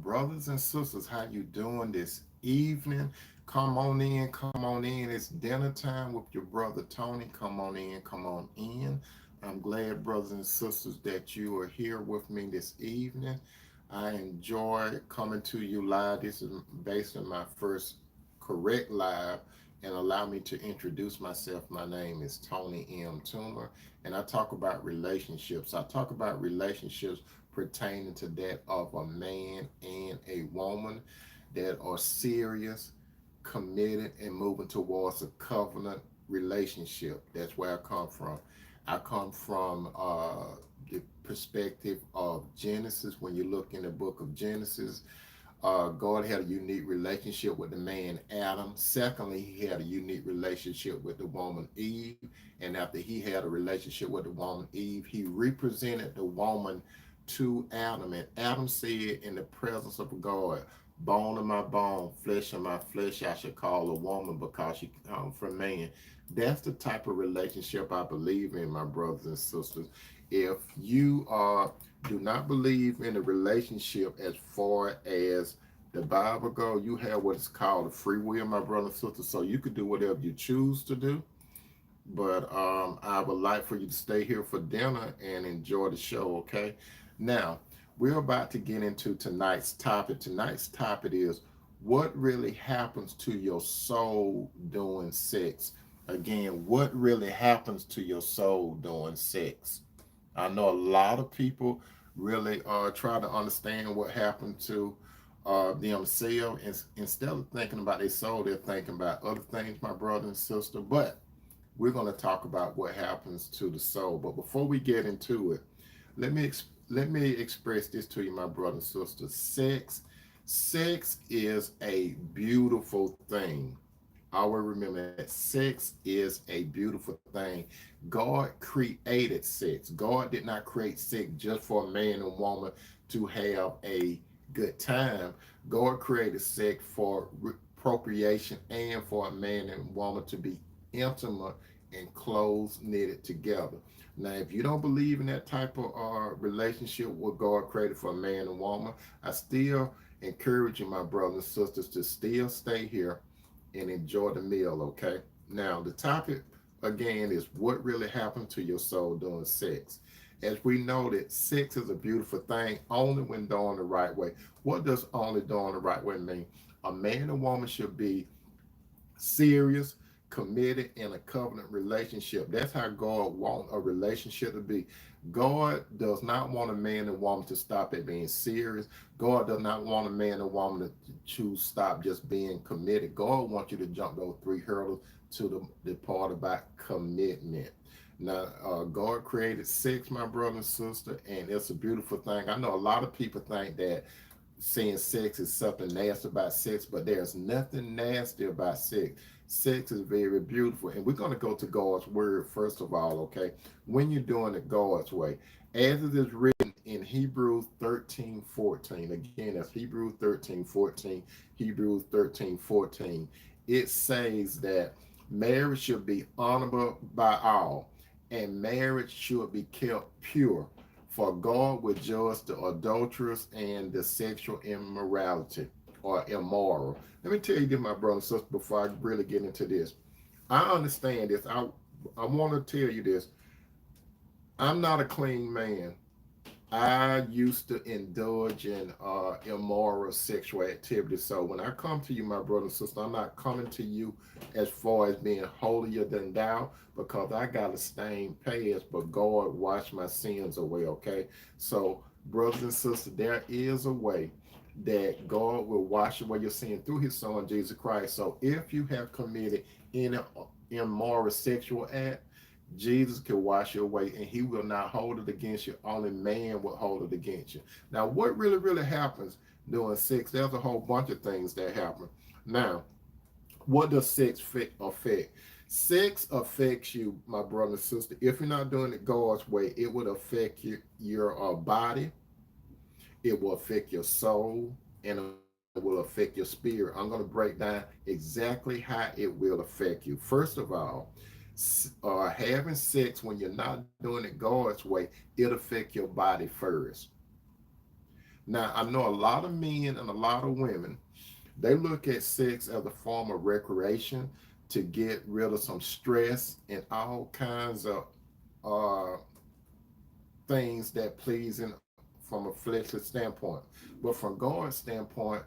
brothers and sisters, how you doing this evening? Come on in, come on in. It's dinner time with your brother Tony. Come on in, come on in. I'm glad, brothers and sisters, that you are here with me this evening. I enjoy coming to you live. This is based on my first correct live, and allow me to introduce myself. My name is Tony M. Toomer, and I talk about relationships. I talk about relationships pertaining to that of a man and a woman that are serious, committed, and moving towards a covenant relationship. That's where I come from. I come from the perspective of Genesis. When you look in the book of Genesis, God had a unique relationship with the man Adam. Secondly, he had a unique relationship with the woman Eve. And after he had a relationship with the woman Eve, he represented the woman to Adam. And Adam said in the presence of God, bone of my bone, flesh of my flesh, I should call a woman because she come from man. That's the type of relationship I believe in, my brothers and sisters. If you do not believe in a relationship as far as the Bible go, you have what is called a free will, my brother and sister. So you could do whatever you choose to do. But I would like for you to stay here for dinner and enjoy the show, okay? Now, we're about to get into tonight's topic. Tonight's topic is what really happens to your soul during sex. Again, what really happens to your soul during sex? I know a lot of people really try to understand what happened to themselves. Instead of thinking about their soul, they're thinking about other things, my brother and sister. But we're going to talk about what happens to the soul. But before we get into it, let me express this to you, my brother and sister. Sex is a beautiful thing. Always remember that sex is a beautiful thing. God created sex. God did not create sex just for a man and woman to have a good time. God created sex for procreation and for a man and woman to be intimate and close knitted together. Now, if you don't believe in that type of relationship what God created for a man and woman, I still encourage you, my brothers and sisters, to still stay here and enjoy the meal, okay? Now, the topic again is what really happened to your soul during sex. As we know that sex is a beautiful thing only when done the right way. What does only done the right way mean? A man and woman should be serious, committed, in a covenant relationship. That's how God wants a relationship to be. God does not want a man and woman to stop at being serious. God does not want a man and woman to choose stop just being committed. God wants you to jump those three hurdles to the part about commitment. Now, God created sex, my brother and sister, and it's a beautiful thing. I know a lot of people think that saying sex is something nasty about sex, but there's nothing nasty about sex. Sex is very beautiful. And we're going to go to God's word first of all, okay? When you're doing it God's way, as it is written in Hebrews 13:14. Again, that's Hebrews 13:14, Hebrews 13:14. It says that marriage should be honorable by all, and marriage should be kept pure. For God will judge the adulterers and the sexual immorality or immoral. Let me tell you this, my brother and sister, before I really get into this. I understand this. I want to tell you this. I'm not a clean man. I used to indulge in immoral sexual activity. So when I come to you, my brother and sister, I'm not coming to you as far as being holier than thou because I got a stained past, but God washed my sins away, okay? So, brothers and sisters, there is a way that God will wash away your sin through his son, Jesus Christ. So if you have committed any immoral sexual act, Jesus can wash you away and he will not hold it against you. Only man will hold it against you. Now, what really happens during sex? There's a whole bunch of things that happen. Now, what does sex affect? Sex affects you, my brother and sister. If you're not doing it God's way, it would affect your body, it will affect your soul, and it will affect your spirit. I'm going to break down exactly how it will affect you. First of all, having sex when you're not doing it God's way, it affect your body first. Now, I know a lot of men and a lot of women, they look at sex as a form of recreation to get rid of some stress and all kinds of uh, things that pleasing from a fleshly standpoint. But from God's standpoint,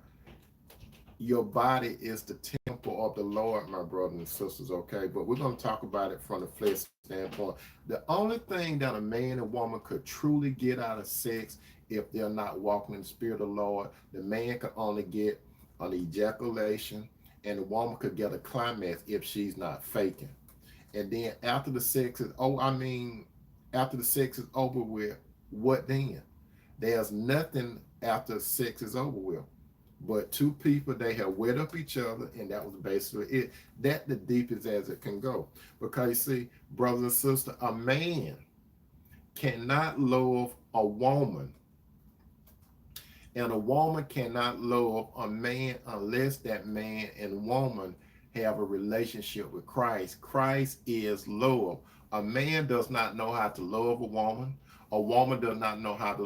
your body is the temple of the Lord, my brothers and sisters, okay? But we're going to talk about it from the flesh standpoint. The only thing that a man and woman could truly get out of sex, if they're not walking in the spirit of the Lord, the man could only get an ejaculation, and the woman could get a climax if she's not faking. And then after the sex is, after the sex is over with, what then? There's nothing after sex is over with. But two people, they have wet up each other, and that was basically it. That the deepest as it can go. Because you see, brothers and sisters, a man cannot love a woman, and a woman cannot love a man unless that man and woman have a relationship with Christ. Christ is love. A man does not know how to love a woman. A woman does not know how to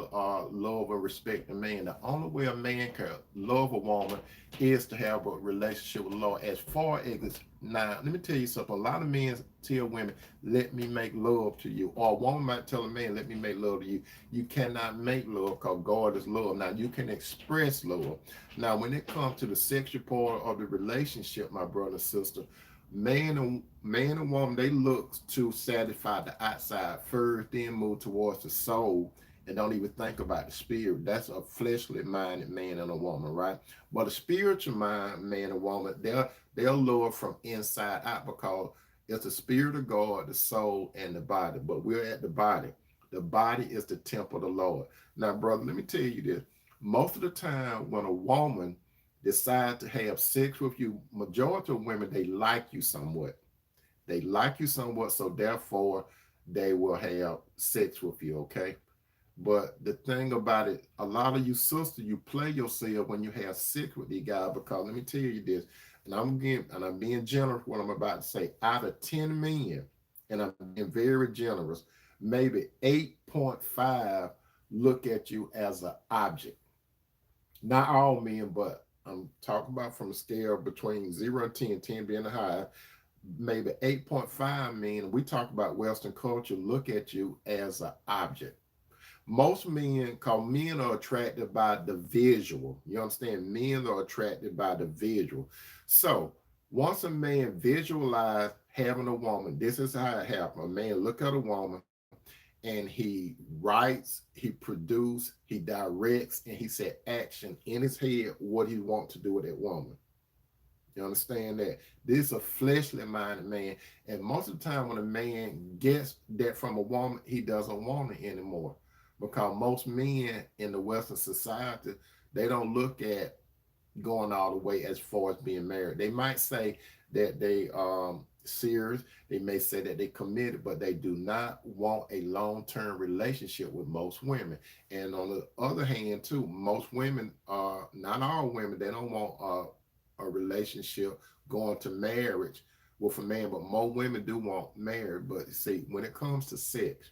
love or respect a man. The only way a man can love a woman is to have a relationship with the Lord. As far as now, let me tell you something. A lot of men tell women, "Let me make love to you," or a woman might tell a man, "Let me make love to you." You cannot make love because God is love. Now you can express love. Now, when it comes to the sexual part of the relationship, my brother and sister, man and woman, they look to satisfy the outside first, then move towards the soul, and don't even think about the spirit. That's a fleshly minded man and a woman, right? But a spiritual mind man and woman, they'll lower from inside out, because it's the spirit of God, the soul, and the body. But we're at the body. The body is the temple of the Lord. Now, brother, let me tell you this. Most of the time, when a woman decide to have sex with you, majority of women, they like you somewhat. They like you somewhat, so therefore they will have sex with you, okay? But the thing about it, a lot of you sisters, you play yourself when you have sex with these guys, because let me tell you this, and I'm being generous what I'm about to say. Out of 10 men, and I'm being very generous, maybe 8.5 look at you as an object. Not all men, but I'm talking about from a scale between 0 and 10, 10 being the high, maybe 8.5 men, we talk about Western culture, look at you as an object. Most men, cause men are attracted by the visual. You understand? Men are attracted by the visual. So once a man visualize having a woman, this is how it happens. A man look at a woman and he writes, he produces, he directs, and he set action in his head what he wants to do with that woman. You understand that? This is a fleshly minded man. And most of the time, when a man gets that from a woman, he doesn't want it anymore. Because most men in the Western society, they don't look at going all the way as far as being married. They might say that they serious, they may say that they committed, but they do not want a long-term relationship with most women. And on the other hand, too, most women, not all women, they don't want a relationship going to marriage with a man, but more women do want marriage. But see, when it comes to sex,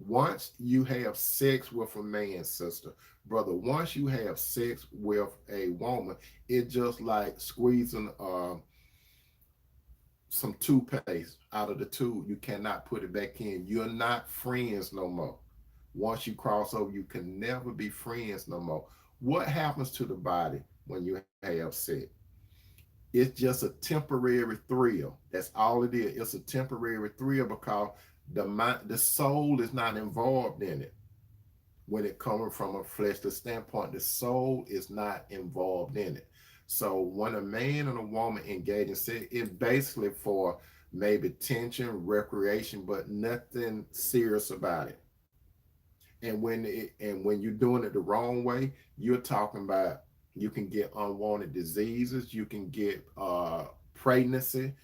once you have sex with a man, sister, brother, once you have sex with a woman, it's just like squeezing some toothpaste out of the tube. You cannot put it back in. You're not friends no more. Once you cross over, you can never be friends no more. What happens to the body when you have sex? It's just a temporary thrill. That's all it is. It's a temporary thrill because the soul is not involved in it. When it coming from a fleshly standpoint, the soul is not involved in it. So when a man and a woman engage in sex, it's basically for maybe tension, recreation, but nothing serious about it. And when you're doing it the wrong way, you're talking about, you can get unwanted diseases, you can get pregnancy,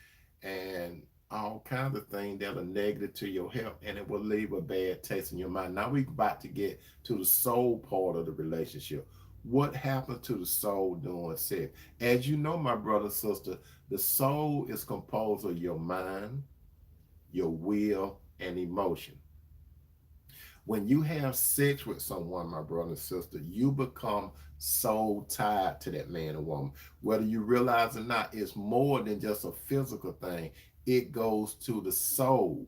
and all kinds of things that are negative to your health, and it will leave a bad taste in your mind. Now we're about to get to the soul part of the relationship. What happens to the soul during sex? As you know, my brother, sister, the soul is composed of your mind, your will, and emotion. When you have sex with someone, my brother and sister, you become so tied to that man or woman. Whether you realize or not, it's more than just a physical thing. It goes to the soul.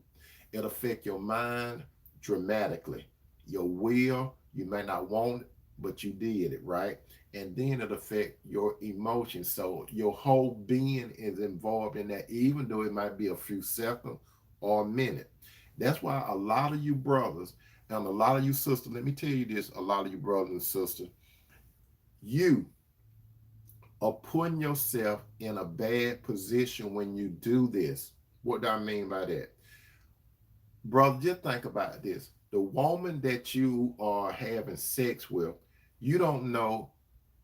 It affects your mind dramatically. Your will, you may not want it, but you did it, right? And then it affect your emotions. So your whole being is involved in that, even though it might be a few seconds or a minute. That's why a lot of you brothers and a lot of you sisters, let me tell you this, a lot of you brothers and sisters, you are putting yourself in a bad position when you do this. What do I mean by that? Brother, just think about this. The woman that you are having sex with, you don't know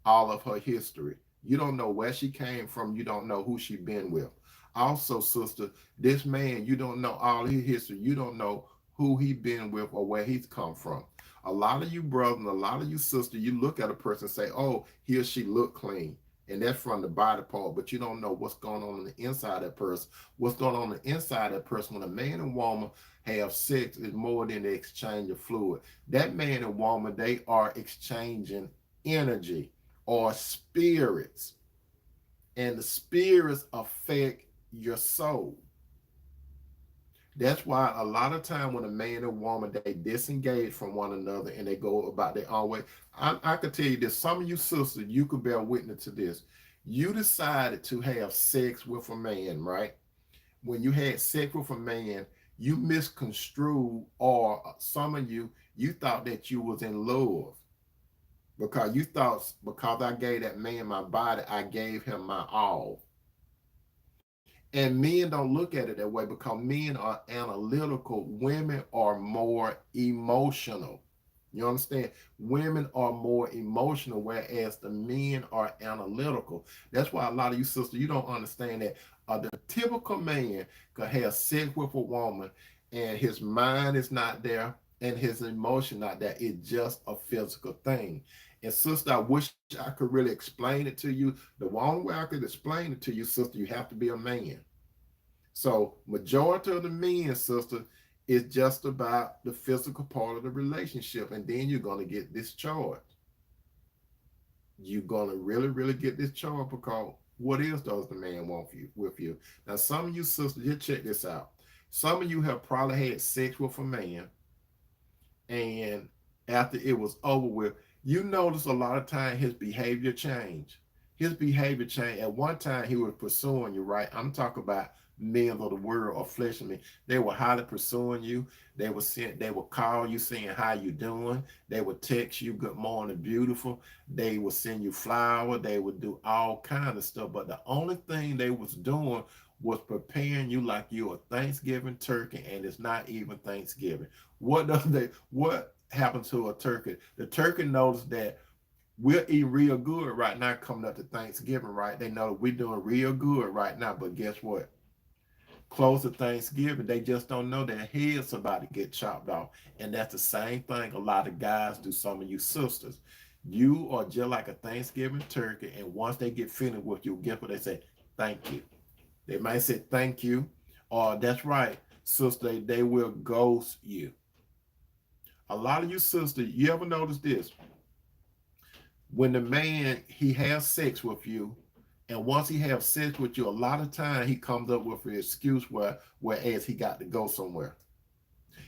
all of her history. You don't know where she came from. You don't know who she been with. Also, sister, this man, you don't know all his history. You don't know who he been with or where he's come from. A lot of you brothers and a lot of you sisters, you look at a person and say, oh, he or she look clean. And that's from the body part, but you don't know what's going on the inside of that person. What's going on the inside of that person when a man and woman have sex is more than the exchange of fluid. That man and woman, they are exchanging energy or spirits, and the spirits affect your soul. That's why a lot of time when a man and woman they disengage from one another and they go about their own way. I could tell you this: some of you sisters, you could bear witness to this. You decided to have sex with a man, right? When you had sex with a man, you misconstrued, or some of you thought that you was in love because you thought because I gave that man my body, I gave him my all. And men don't look at it that way because men are analytical. Women are more emotional. You understand? Women are more emotional, whereas the men are analytical. That's why a lot of you sisters, you don't understand that. The typical man could have sex with a woman and his mind is not there and his emotion not there. It's just a physical thing. And sister, I wish I could really explain it to you. The only way I could explain it to you, sister, you have to be a man. So majority of the men, sister, is just about the physical part of the relationship, and then you're gonna get discharged. You're gonna really, really get discharged because what else does the man want you with you? Now, some of you sisters, just check this out. Some of you have probably had sex with a man, and after it was over with, you notice a lot of time his behavior changed. His behavior changed. At one time, he was pursuing you, right? I'm talking about men of the world or fleshly men. They were highly pursuing you. They would call you saying how you doing. They would text you good morning, beautiful. They would send you flowers. They would do all kind of stuff. But the only thing they was doing was preparing you like you're a Thanksgiving turkey, and it's not even Thanksgiving. What happened to a turkey? The turkey knows that we're eating real good right now coming up to Thanksgiving, right? They know we're doing real good right now, but guess what? Close to Thanksgiving, they just don't know their head's about to get chopped off. And that's the same thing a lot of guys do, some of you sisters. You are just like a Thanksgiving turkey, and once they get finished with you, guess what they say? Thank you. They might say thank you, or that's right, sister, they will ghost you. A lot of you sisters, you ever notice this? When the man he has sex with you, and once he have sex with you, a lot of time he comes up with an excuse whereas he got to go somewhere.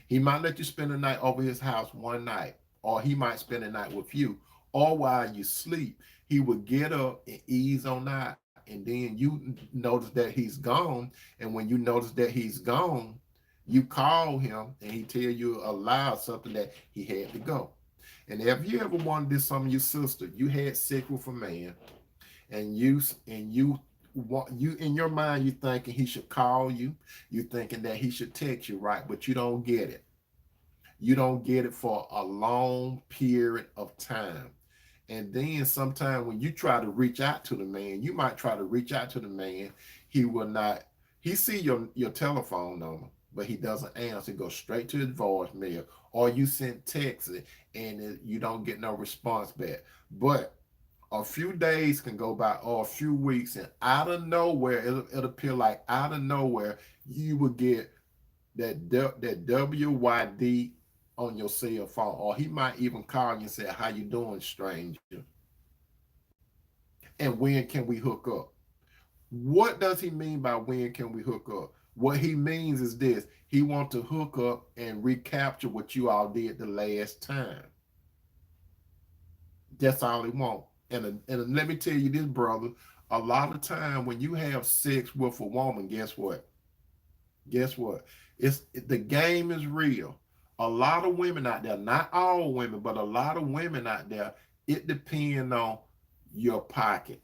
He might let you spend the night over his house one night, or he might spend the night with you, or while you sleep, he would get up and ease on out, and then you notice that he's gone, and when you notice that he's gone, you call him and he tell you aloud something that he had to go. And if you ever wanted this, some of your sister, you had sex with a man, and you in your mind you thinking he should call you, you thinking that he should text you, right? But you don't get it. You don't get it for a long period of time. And then sometime when you try to reach out to the man, you might try to reach out to the man. He will not. He see your telephone number, but he doesn't answer. Go straight to his voicemail, or you send text and you don't get no response back. But a few days can go by or a few weeks, and out of nowhere, it'll appear like out of nowhere, you will get that WYD. on your cell phone, or he might even call you and say, "How you doing, stranger? And when can we hook up?" What does he mean by when can we hook up? What he means is this: he wants to hook up and recapture what you all did the last time. That's all he wants. And let me tell you this, brother. A lot of time when you have sex with a woman, guess what? Guess what? The game is real. A lot of women out there, not all women, but a lot of women out there, it depends on your pocket.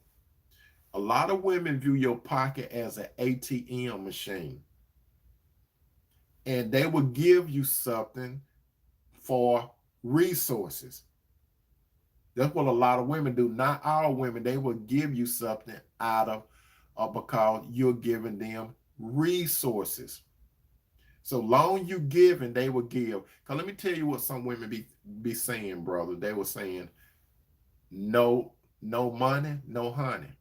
A lot of women view your pocket as an ATM machine, and they will give you something for resources. That's what a lot of women do. Not all women. They will give you something out of because you're giving them resources. So long you giving, they will give. Cause let me tell you what some women be saying, brother. They were saying, no, no money, no honey.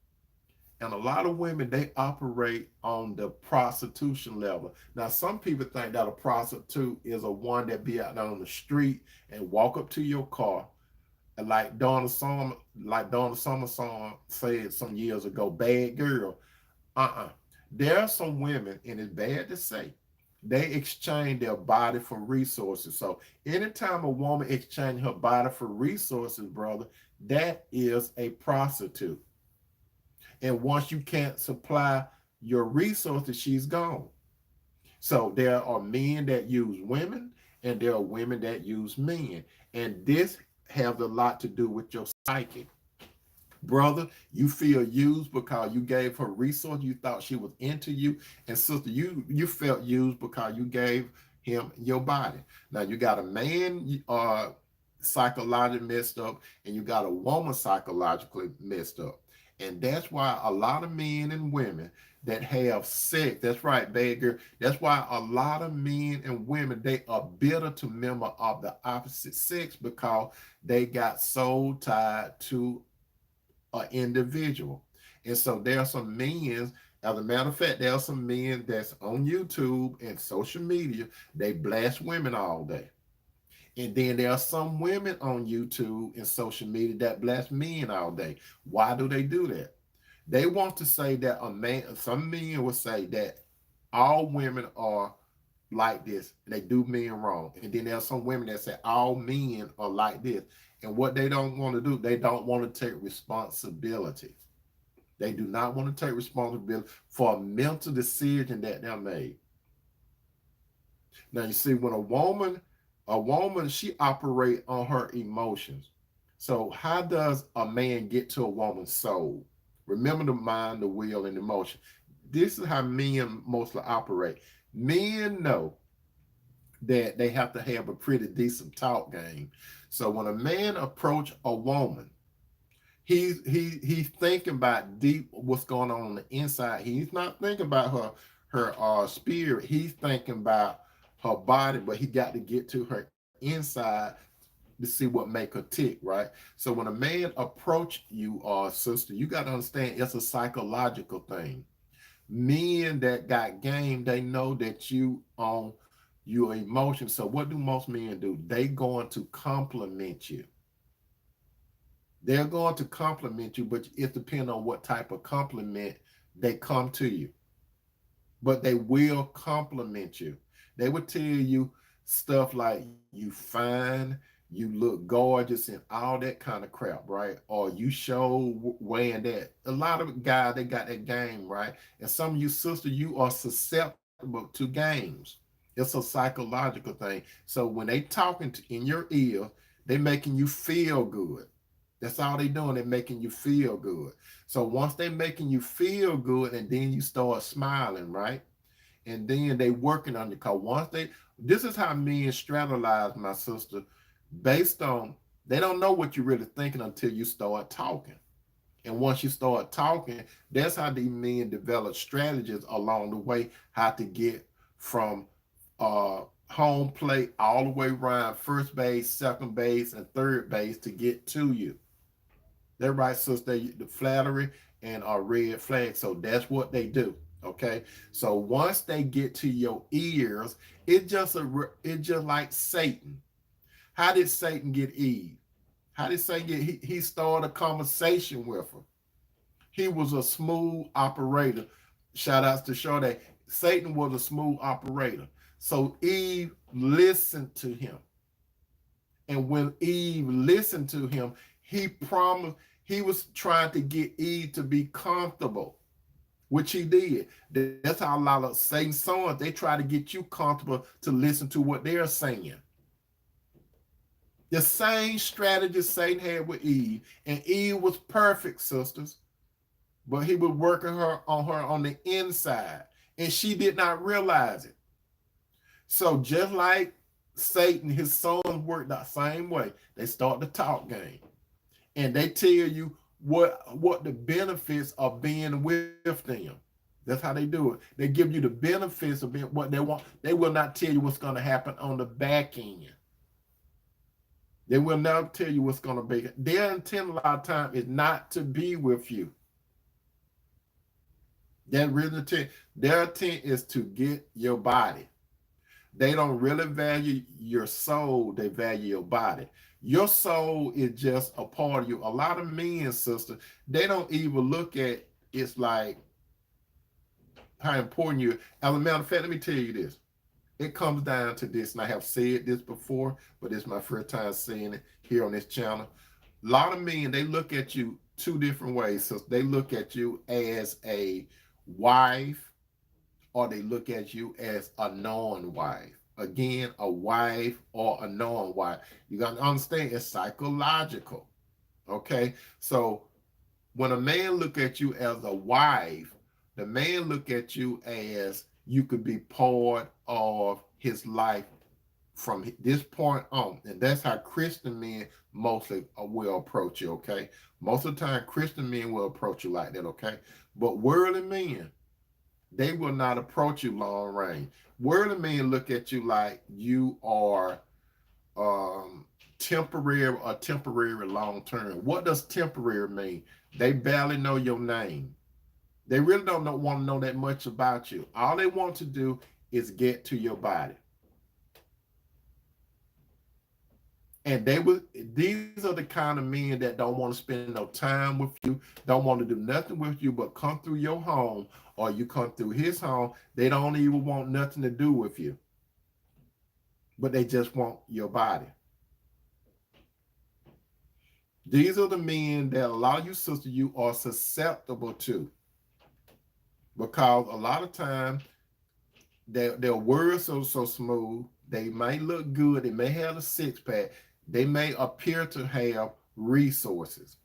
And a lot of women, they operate on the prostitution level. Now, some people think that a prostitute is a one that be out there on the street and walk up to your car. And like Donna Summer song said some years ago, bad girl. There are some women, and it's bad to say, they exchange their body for resources. So anytime a woman exchange her body for resources, brother, that is a prostitute. And once you can't supply your resources, she's gone. So there are men that use women, and there are women that use men. And this has a lot to do with your psyche. Brother, you feel used because you gave her resources. You thought she was into you. And sister, you felt used because you gave him your body. Now you got a man psychologically messed up, and you got a woman psychologically messed up. And that's why a lot of men and women that have sex, that's right, beggar. That's why a lot of men and women, they are bitter to members of the opposite sex because they got soul tied to an individual. And so there are some men, as a matter of fact, there are some men that's on YouTube and social media, they blast women all day. And then there are some women on YouTube and social media that blast men all day. Why do they do that? They want to say that a man, some men will say that all women are like this. They do men wrong. And then there are some women that say all men are like this. And what they don't want to do, they don't want to take responsibility. They do not want to take responsibility for a mental decision that they made. Now you see, when a woman, she operate on her emotions. So how does a man get to a woman's soul? Remember the mind, the will, and emotion. This is how men mostly operate. Men know that they have to have a pretty decent talk game. So when a man approach a woman, he's thinking about deep what's going on the inside. He's not thinking about her spirit. He's thinking about her body, but he got to get to her inside to see what make her tick, right? So when a man approach you, sister, you got to understand it's a psychological thing. Men that got game, they know that you on your emotions. So what do most men do? They going to compliment you. They're going to compliment you, but it depends on what type of compliment they come to you. But they will compliment you. They will tell you stuff like you fine, you look gorgeous, and all that kind of crap, right? Or you show weighing that. A lot of guys, they got that game, right? And some of you sisters, you are susceptible to games. It's a psychological thing. So when they talking in your ear, they making you feel good. That's all they doing. They're making you feel good. So once they making you feel good, and then you start smiling, right? And then they working on you. Cause this is how men strategize, my sister, based on they don't know what you're really thinking until you start talking. And once you start talking, that's how these men develop strategies along the way, how to get from home plate all the way around first base, second base, and third base to get to you. They're right, sister. The flattery and a red flag. So that's what they do. Okay. So once they get to your ears, it just like Satan. How did Satan get Eve? How did Satan get? He started a conversation with her. He was a smooth operator. Shout outs to Sade. Satan was a smooth operator. So Eve listened to him. And when Eve listened to him, he promised, he was trying to get Eve to be comfortable, which he did. That's how a lot of Satan's sons, they try to get you comfortable to listen to what they're saying. The same strategy Satan had with Eve, and Eve was perfect, sisters, but he was working her on the inside, and she did not realize it. So just like Satan, his sons work the same way. They start the talk game, and they tell you what the benefits of being with them. That's how they do it. They give you the benefits of being what they want. They will not tell you what's going to happen on the back end. They will not tell you what's going to be. Their intent a lot of time is not to be with you. Their intent is to get your body. They don't really value your soul. They value your body. Your soul is just a part of you. A lot of men, sister, they don't even look at it's like how important you. As a matter of fact, let me tell you this. It comes down to this, and I have said this before, but it's my first time saying it here on this channel. A lot of men, they look at you two different ways. So they look at you as a wife, or they look at you as a non-wife. Again, a wife or a non-wife. You got to understand it's psychological. Okay? So when a man look at you as a wife, the man look at you as you could be part of his life from this point on. And that's how Christian men mostly will approach you, okay? Most of the time, Christian men will approach you like that, okay? But worldly men, they will not approach you long range. Worldly men look at you like you are temporary or temporary long term. What does temporary mean? They barely know your name. They really don't want to know that much about you. All they want to do is get to your body. And these are the kind of men that don't want to spend no time with you, don't want to do nothing with you but come through your home, or you come through his home. They don't even want nothing to do with you, but they just want your body. These are the men that a lot of you sisters, you are susceptible to, because a lot of times their words are so smooth. They might look good. They may have a six-pack. They may appear to have resources.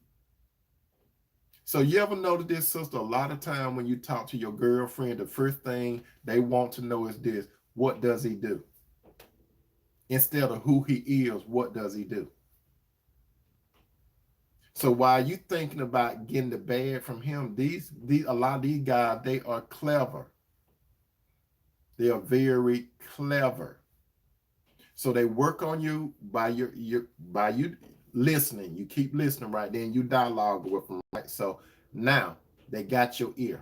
So you ever notice this, sister? A lot of time when you talk to your girlfriend, the first thing they want to know is this: what does he do? Instead of who he is, what does he do? So while you thinking about getting the bad from him, a lot of these guys, they are clever. They are very clever. So they work on you by you listening. You keep listening, right? Then you dialogue with them, right? So now they got your ear.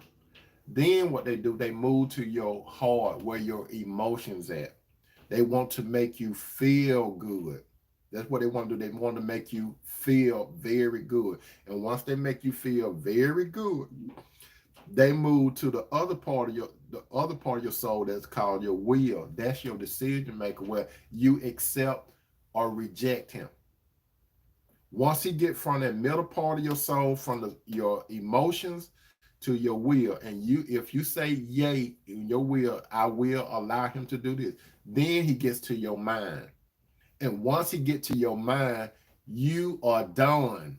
Then what they do, they move to your heart, where your emotions at. They want to make you feel good. That's what they want to do. They want to make you feel very good. And once they make you feel very good, they move to the other part of your soul that's called your will. That's your decision maker, where you accept or reject him. Once he get from that middle part of your soul, from your emotions to your will, and if you say yay in your will, I will allow him to do this, then he gets to your mind. And once he get to your mind, you are done.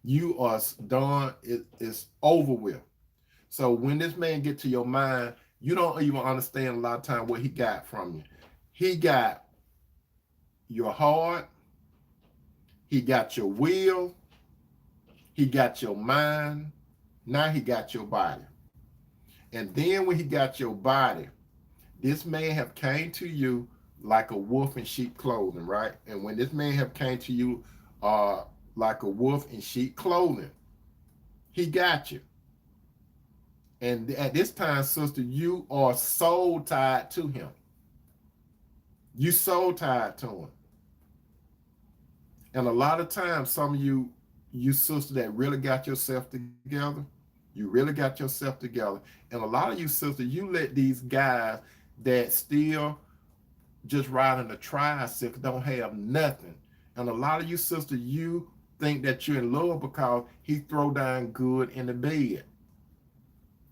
You are done. It's over with. So when this man get to your mind, you don't even understand a lot of time what he got from you. He got your heart. He got your will. He got your mind. Now he got your body. And then when he got your body, this man have came to you like a wolf in sheep clothing, right? And when this man have came to you like a wolf in sheep clothing, he got you. And at this time, sister, you are soul tied to him. You so tied to him. And a lot of times, some of you sisters that really got yourself together, you really got yourself together. And a lot of you sisters, you let these guys that still just riding a tricycle don't have nothing. And a lot of you sisters, you think that you're in love because he throw down good in the bed.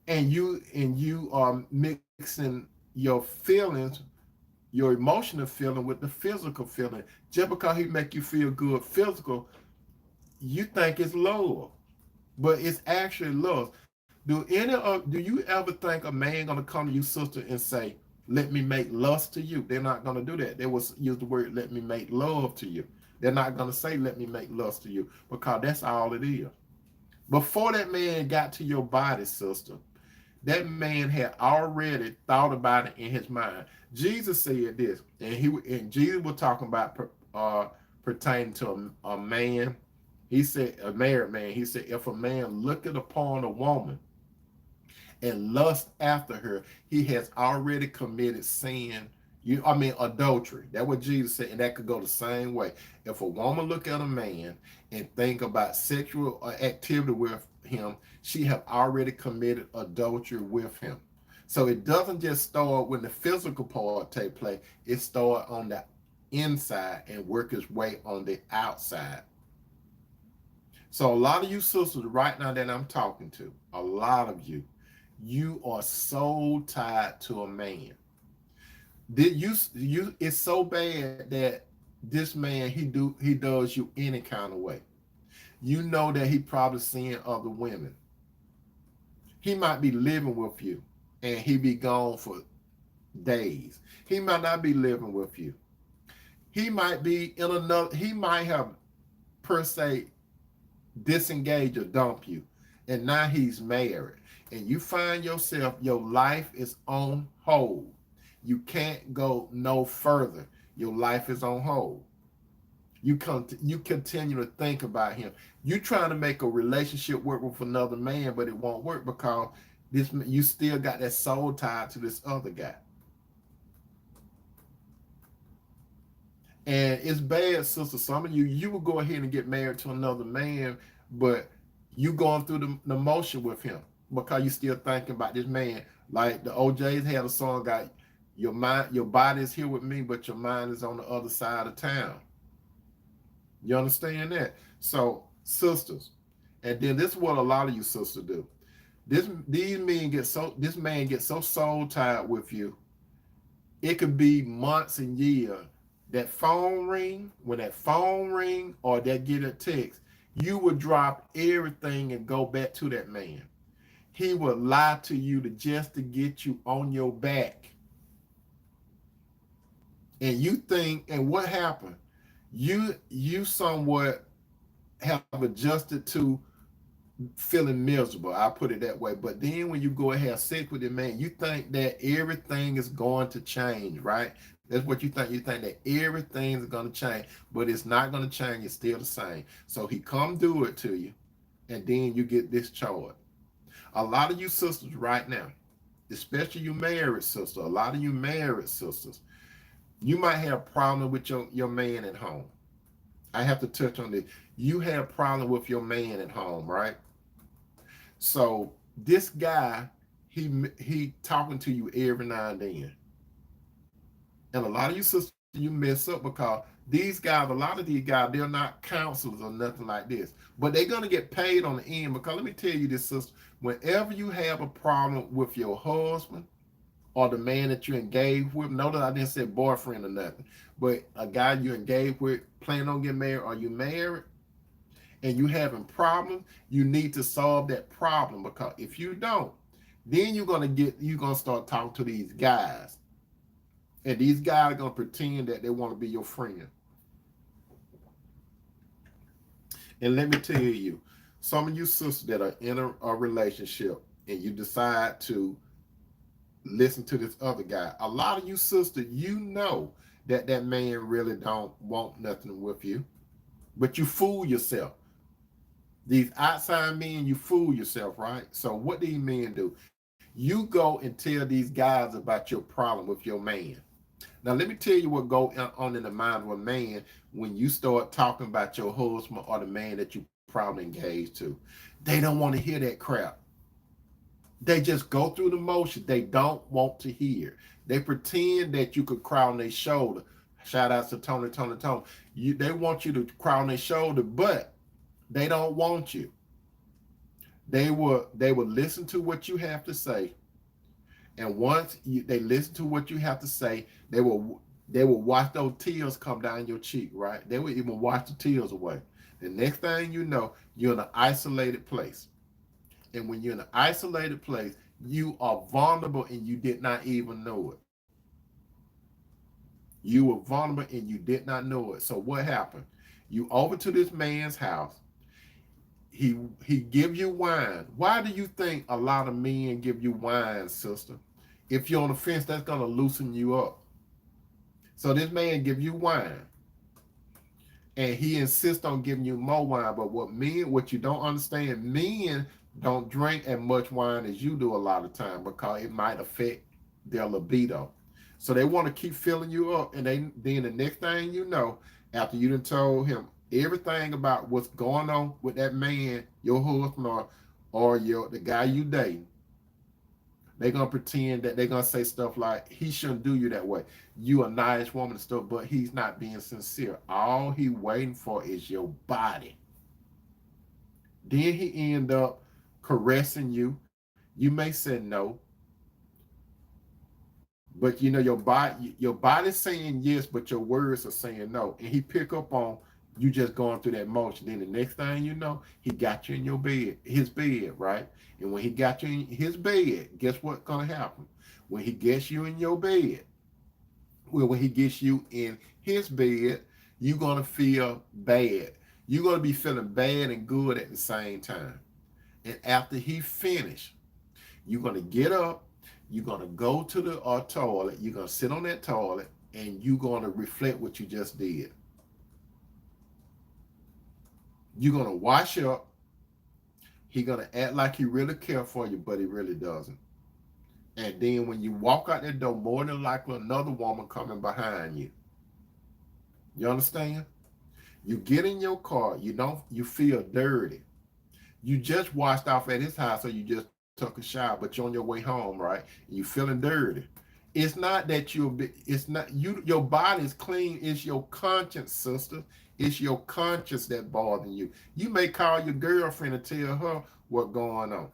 And you are mixing your feelings, your emotional feeling with the physical feeling. Just because he make you feel good physical, you think it's love, but it's actually love. Do you ever think a man gonna come to you, sister, and say, "Let me make lust to you"? They're not gonna do that. They will use the word, "Let me make love to you." They're not gonna say, "Let me make lust to you," because that's all it is. Before that man got to your body, sister, that man had already thought about it in his mind. Jesus said this, and Jesus was talking about pertaining to a man. He said, a married man. He said, if a man looketh upon a woman and lust after her, he has already committed sin. Adultery. That's what Jesus said, and that could go the same way. If a woman look at a man and think about sexual activity with him, she have already committed adultery with him. So it doesn't just start when the physical part take place. It start on the inside and work its way on the outside. So a lot of you sisters right now that I'm talking to, a lot of you are so tied to a man. Did you it's so bad that this man he does you any kind of way. You know that he probably seeing other women. He might be living with you and he be gone for days. He might not be living with you. He might be in another, he might have per se disengage or dump you, and now he's married, and you find yourself, your life is on hold. You can't go no further. Your life is on hold. You continue to think about him. You trying to make a relationship work with another man, but it won't work because this you still got that soul tied to this other guy. And it's bad, sister. Some of you will go ahead and get married to another man, but you going through the motion with him because you still thinking about this man. Like the OJs had a song got your mind, your body is here with me, but your mind is on the other side of town. You understand that? So, sisters, and then this is what a lot of you sisters do. This man gets so soul tied with you. It could be months and years. That phone ring, when that phone ring or that get a text, you would drop everything and go back to that man. He would lie to you to just to get you on your back. And you think, and what happened? You somewhat have adjusted to feeling miserable. I put it that way. But then when you go and have sex with the man, you think that everything is going to change, right? That's what you think. You think that everything's going to change, but it's not going to change. It's still the same. So he come do it to you, and then you get discharged. A lot of you sisters right now, especially you married sisters, a lot of you married sisters, you might have a problem with your man at home. I have to touch on this. You have a problem with your man at home, right? So this guy, he talking to you every now and then. And a lot of you sisters, you mess up because these guys, a lot of these guys, they're not counselors or nothing like this. But they're gonna get paid on the end because let me tell you this, sister, whenever you have a problem with your husband or the man that you engaged with, notice I didn't say boyfriend or nothing, but a guy you engaged with, plan on getting married, or you married, and you having problems, you need to solve that problem because if you don't, then you're gonna start talking to these guys, and these guys are gonna pretend that they want to be your friend. And let me tell you, some of you sisters that are in a relationship and you decide to listen to this other guy, a lot of you sisters, you know that that man really don't want nothing with you, but you fool yourself. These outside men, you fool yourself, right? So what these men do? You go and tell these guys about your problem with your man. Now, let me tell you what go on in the mind of a man when you start talking about your husband or the man that you probably engaged to. They don't want to hear that crap. They just go through the motion. They don't want to hear. They pretend that you could cry on their shoulder. Shout out to Tony. They want you to cry on their shoulder, but they don't want you. They will listen to what you have to say, and they listen to what you have to say, they will watch those tears come down your cheek, right? They will even watch the tears away. The next thing you know, you're in an isolated place. And when you're in an isolated place, you are vulnerable and you did not even know it. You were vulnerable and you did not know it. So what happened? You over to this man's house. He give you wine. Why do you think a lot of men give you wine, sister? If you're on the fence, that's gonna loosen you up. So this man give you wine, and he insists on giving you more wine. But what you don't understand, men don't drink as much wine as you do a lot of time because it might affect their libido. So they want to keep filling you up, and then the next thing you know, after you done told him everything about what's going on with that man, your husband or the guy you dating, they're gonna pretend that they're gonna say stuff like he shouldn't do you that way. You a nice woman and stuff, but he's not being sincere. All he waiting for is your body. Then he end up caressing you. You may say no, but your body's saying yes, but your words are saying no. And he pick up on you just going through that motion. Then the next thing you know, he got you in his bed, right? And when he got you in his bed, guess what's gonna happen? When he gets you in your bed, when he gets you in his bed, you're gonna feel bad. You're gonna be feeling bad and good at the same time. And after he finished, you're gonna get up, you're gonna go to the toilet, you're gonna sit on that toilet, and you're gonna reflect what you just did. You're gonna wash up. He's gonna act like he really cares for you, but he really doesn't. And then when you walk out that door, more than likely another woman coming behind you. You understand? You get in your car, you feel dirty. You just washed off at his house, or you just took a shower, but you're on your way home, right? You feeling dirty. It's not that your body's clean, it's your conscience, sister. It's your conscience that bothering you. You may call your girlfriend and tell her what's going on.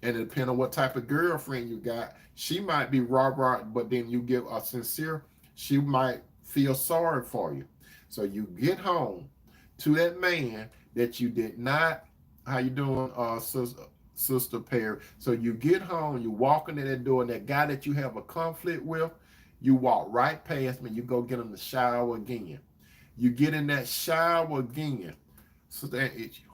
And depending on what type of girlfriend you got, she might be raw, but then you give a sincere, she might feel sorry for you. So you get home to that man that you did not, how you doing, Sister Perry? So you get home, you walk into that door, and that guy that you have a conflict with, you walk right past me, you go get in the shower again. You get in that shower again. Sister Angie,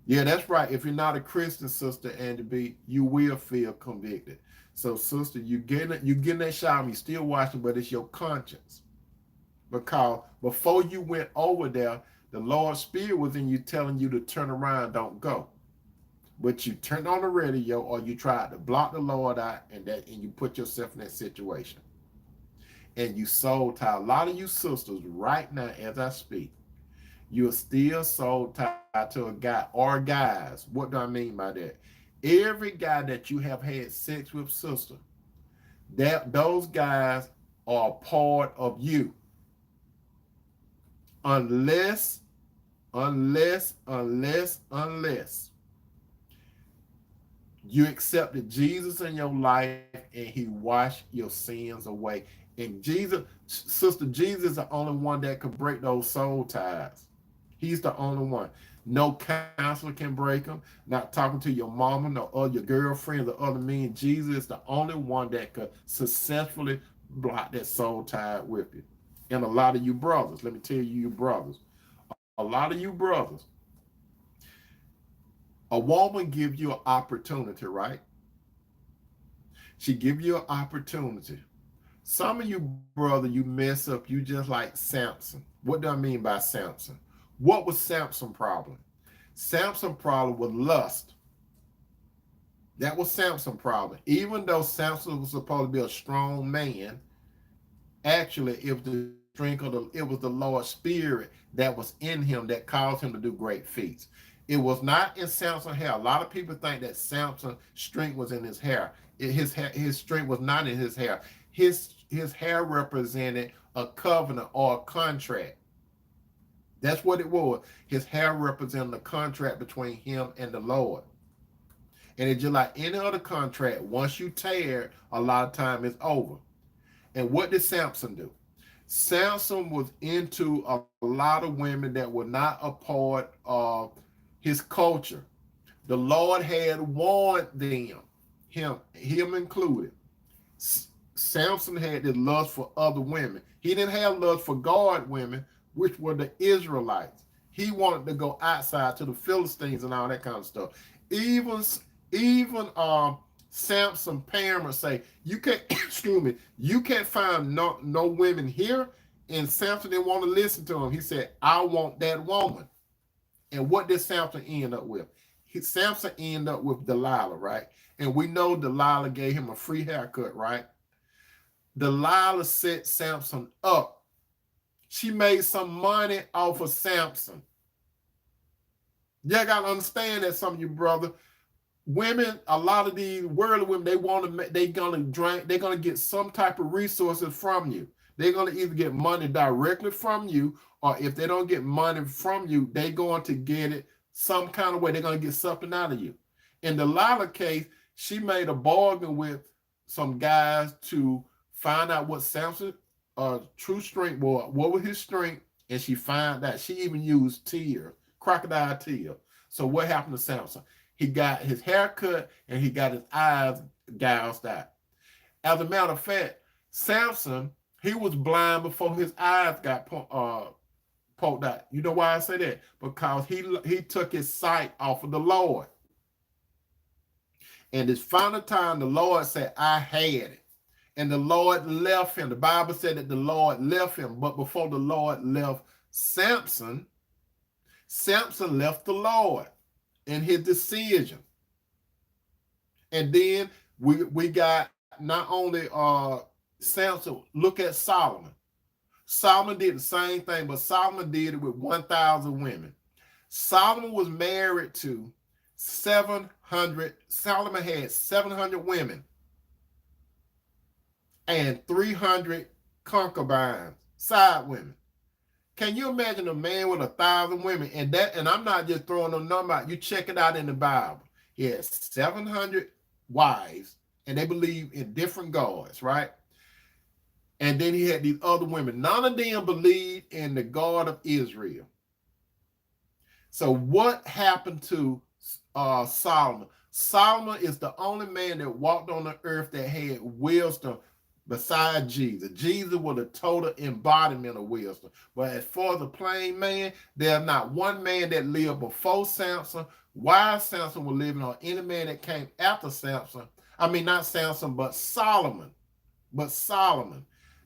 yeah, that's right. If you're not a Christian, Sister Angie B, you will feel convicted. So, sister, you get in that shower, you still washing, but it's your conscience. Because before you went over there, the Lord's Spirit was in you telling you to turn around, don't go. But you turned on the radio, or you tried to block the Lord out, and you put yourself in that situation. And you soul tied. A lot of you sisters right now, as I speak, you're still soul tied to a guy or guys. What do I mean by that? Every guy that you have had sex with, sister, those guys are a part of you. Unless you accepted Jesus in your life and he washed your sins away. And Jesus, sister, Jesus is the only one that can break those soul ties. He's the only one. No counselor can break them. Not talking to your mama, no your girlfriends or other men. Jesus is the only one that could successfully block that soul tie with you. And a lot of you brothers, let me tell you brothers, a lot of you brothers, a woman gives you an opportunity, right? She give you an opportunity. Some of you, brother, you mess up, you just like Samson. What do I mean by Samson? What was Samson's problem? Samson's problem was lust. That was Samson's problem. Even though Samson was supposed to be a strong man Actually, it was the Lord's Spirit that was in him that caused him to do great feats. It was not in Samson's hair. A lot of people think that Samson's strength was in his hair. His strength was not in his hair. His hair represented a covenant or a contract. That's what it was. His hair represented a contract between him and the Lord. And it's just like any other contract, once you tear, a lot of time it's over. And what did Samson do? Samson was into a lot of women that were not a part of his culture. The Lord had warned them, him included. Samson had this lust for other women. He didn't have lust for God women, which were the Israelites. He wanted to go outside to the Philistines and all that kind of stuff. Even Samson's parents say, you can't, excuse me, you can't find no women here. And Samson didn't want to listen to him. He said, I want that woman. And what did Samson end up with? Samson ended up with Delilah, right? And we know Delilah gave him a free haircut, right? Delilah set Samson up. She made some money off of Samson. You gotta understand that, some of you brother. Women, a lot of these worldly women, they're gonna get some type of resources from you. They're gonna either get money directly from you, or if they don't get money from you, they're going to get it some kind of way. They're gonna get something out of you. In the Delilah case, she made a bargain with some guys to find out what Samson's true strength was, what was his strength, and she found that. She even used tears, crocodile tears. So what happened to Samson? He got his hair cut and he got his eyes gouged out. As a matter of fact, Samson, he was blind before his eyes got poked out. You know why I say that? Because he took his sight off of the Lord. And this final time, the Lord said, I had it. And the Lord left him. The Bible said that the Lord left him. But before the Lord left Samson, Samson left the Lord in his decision. And then we got not only Samson, look at Solomon. Solomon did the same thing, but Solomon did it with 1,000 women. Solomon was married to 700. Solomon had 700 women and 300 concubines, side women. Can you imagine a man with 1,000 women? And I'm not just throwing a number out. You check it out in the Bible. He had 700 wives, and they believe in different gods, right? And then he had these other women. None of them believed in the God of Israel. So what happened to Solomon? Solomon is the only man that walked on the earth that had wisdom besides Jesus. Jesus was a total embodiment of wisdom. But as far as a plain man, there's not one man that lived before Samson, while Samson was living, or any man that came after Samson. I mean, not Samson, but Solomon.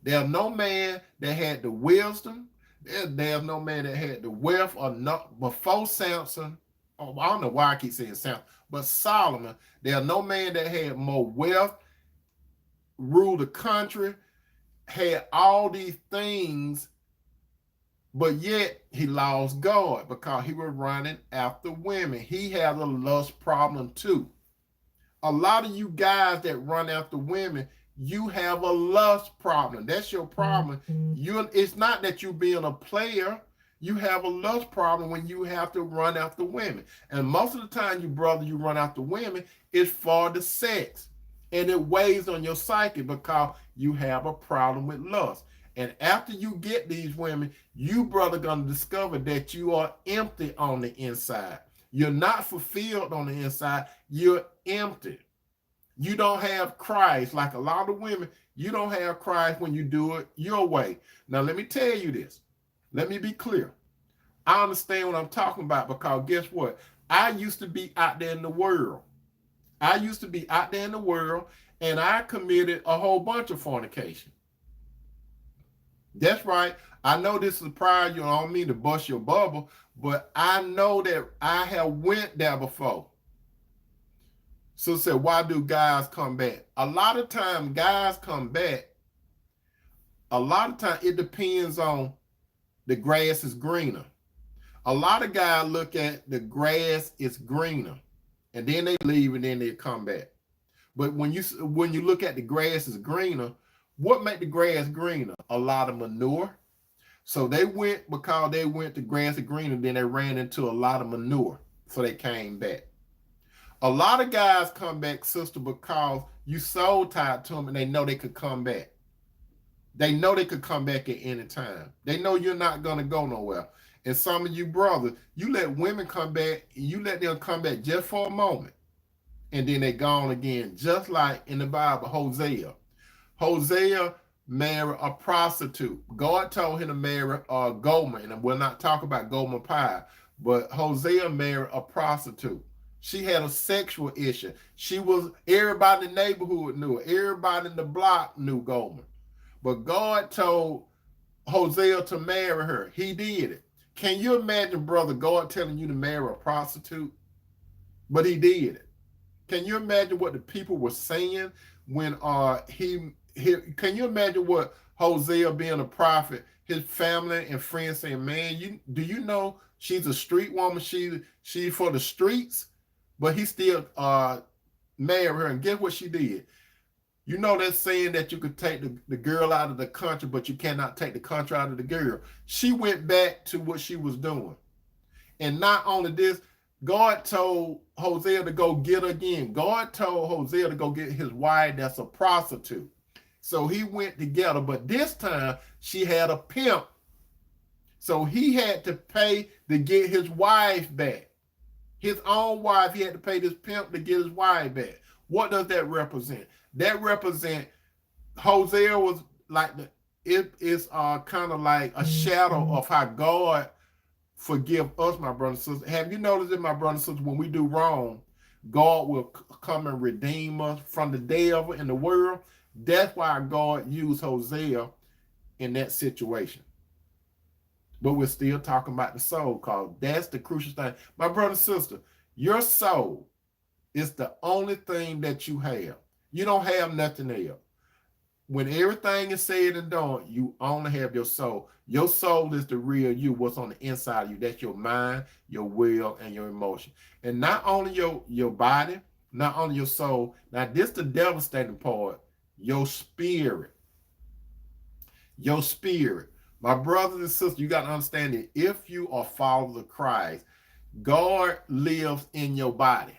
There's no man that had the wisdom. There's no man that had the wealth or not before Samson. Oh, I don't know why I keep saying Samson, but Solomon. There's no man that had more wealth, ruled the country, had all these things, but yet he lost God because he was running after women. He had a lust problem too. A lot of you guys that run after women, you have a lust problem. That's your problem. It's not that you being a player. You have a lust problem when you have to run after women. And most of the time, you run after women, it's for the sex. And it weighs on your psyche because you have a problem with lust. And after you get these women, you, brother, going to discover that you are empty on the inside. You're not fulfilled on the inside. You're empty. You don't have Christ. Like a lot of women, you don't have Christ when you do it your way. Now, let me tell you this. Let me be clear. I understand what I'm talking about because guess what? I used to be out there in the world. And I committed a whole bunch of fornication. That's right. I know this is prior. You don't mean to bust your bubble, but I know that I have went there before. So said, why do guys come back? A lot of times guys come back A lot of times it depends on the grass is greener. A lot of guys look at the grass is greener, and then they leave and then they come back. But when you look at the grass is greener, what make the grass greener? A lot of manure. So they went because they went to grass is greener, then they ran into a lot of manure, so they came back. A lot of guys come back, sister, because you soul tied to them and they know they could come back. They know they could come back at any time. They know you're not going to go nowhere. And some of you brothers, you let women come back, you let them come back just for a moment, and then they gone again, just like in the Bible, Hosea. Hosea married a prostitute. God told him to marry Gomer, and we'll not talk about Gomer Pye, but Hosea married a prostitute. She had a sexual issue. Everybody in the neighborhood knew her. Everybody in the block knew Gomer. But God told Hosea to marry her. He did it. Can you imagine, brother, God telling you to marry a prostitute? But he did it. Can you imagine what the people were saying when can you imagine what Hosea, being a prophet, his family and friends saying, man, do you know she's a street woman? She's for the streets, but he still married her. And guess what she did? You know that saying that you could take the girl out of the country, but you cannot take the country out of the girl. She went back to what she was doing. And not only this, God told Hosea to go get her again. God told Hosea to go get his wife that's a prostitute. So he went to get her, but this time she had a pimp. So he had to pay to get his wife back. His own wife, he had to pay this pimp to get his wife back. What does that represent? That represent Hosea was like it is kind of like a shadow of how God forgive us, my brothers and sisters. Have you noticed that, my brothers and sisters, when we do wrong, God will come and redeem us from the devil in the world? That's why God used Hosea in that situation. But we're still talking about the soul, because that's the crucial thing. My brother and sister, your soul is the only thing that you have. You don't have nothing else. When everything is said and done, you only have your soul. Your soul is the real you, what's on the inside of you. That's your mind, your will, and your emotion. And not only your body, not only your soul. Now, this is the devastating part. Your spirit. Your spirit. My brothers and sisters, you got to understand that if you are followers of Christ, God lives in your body.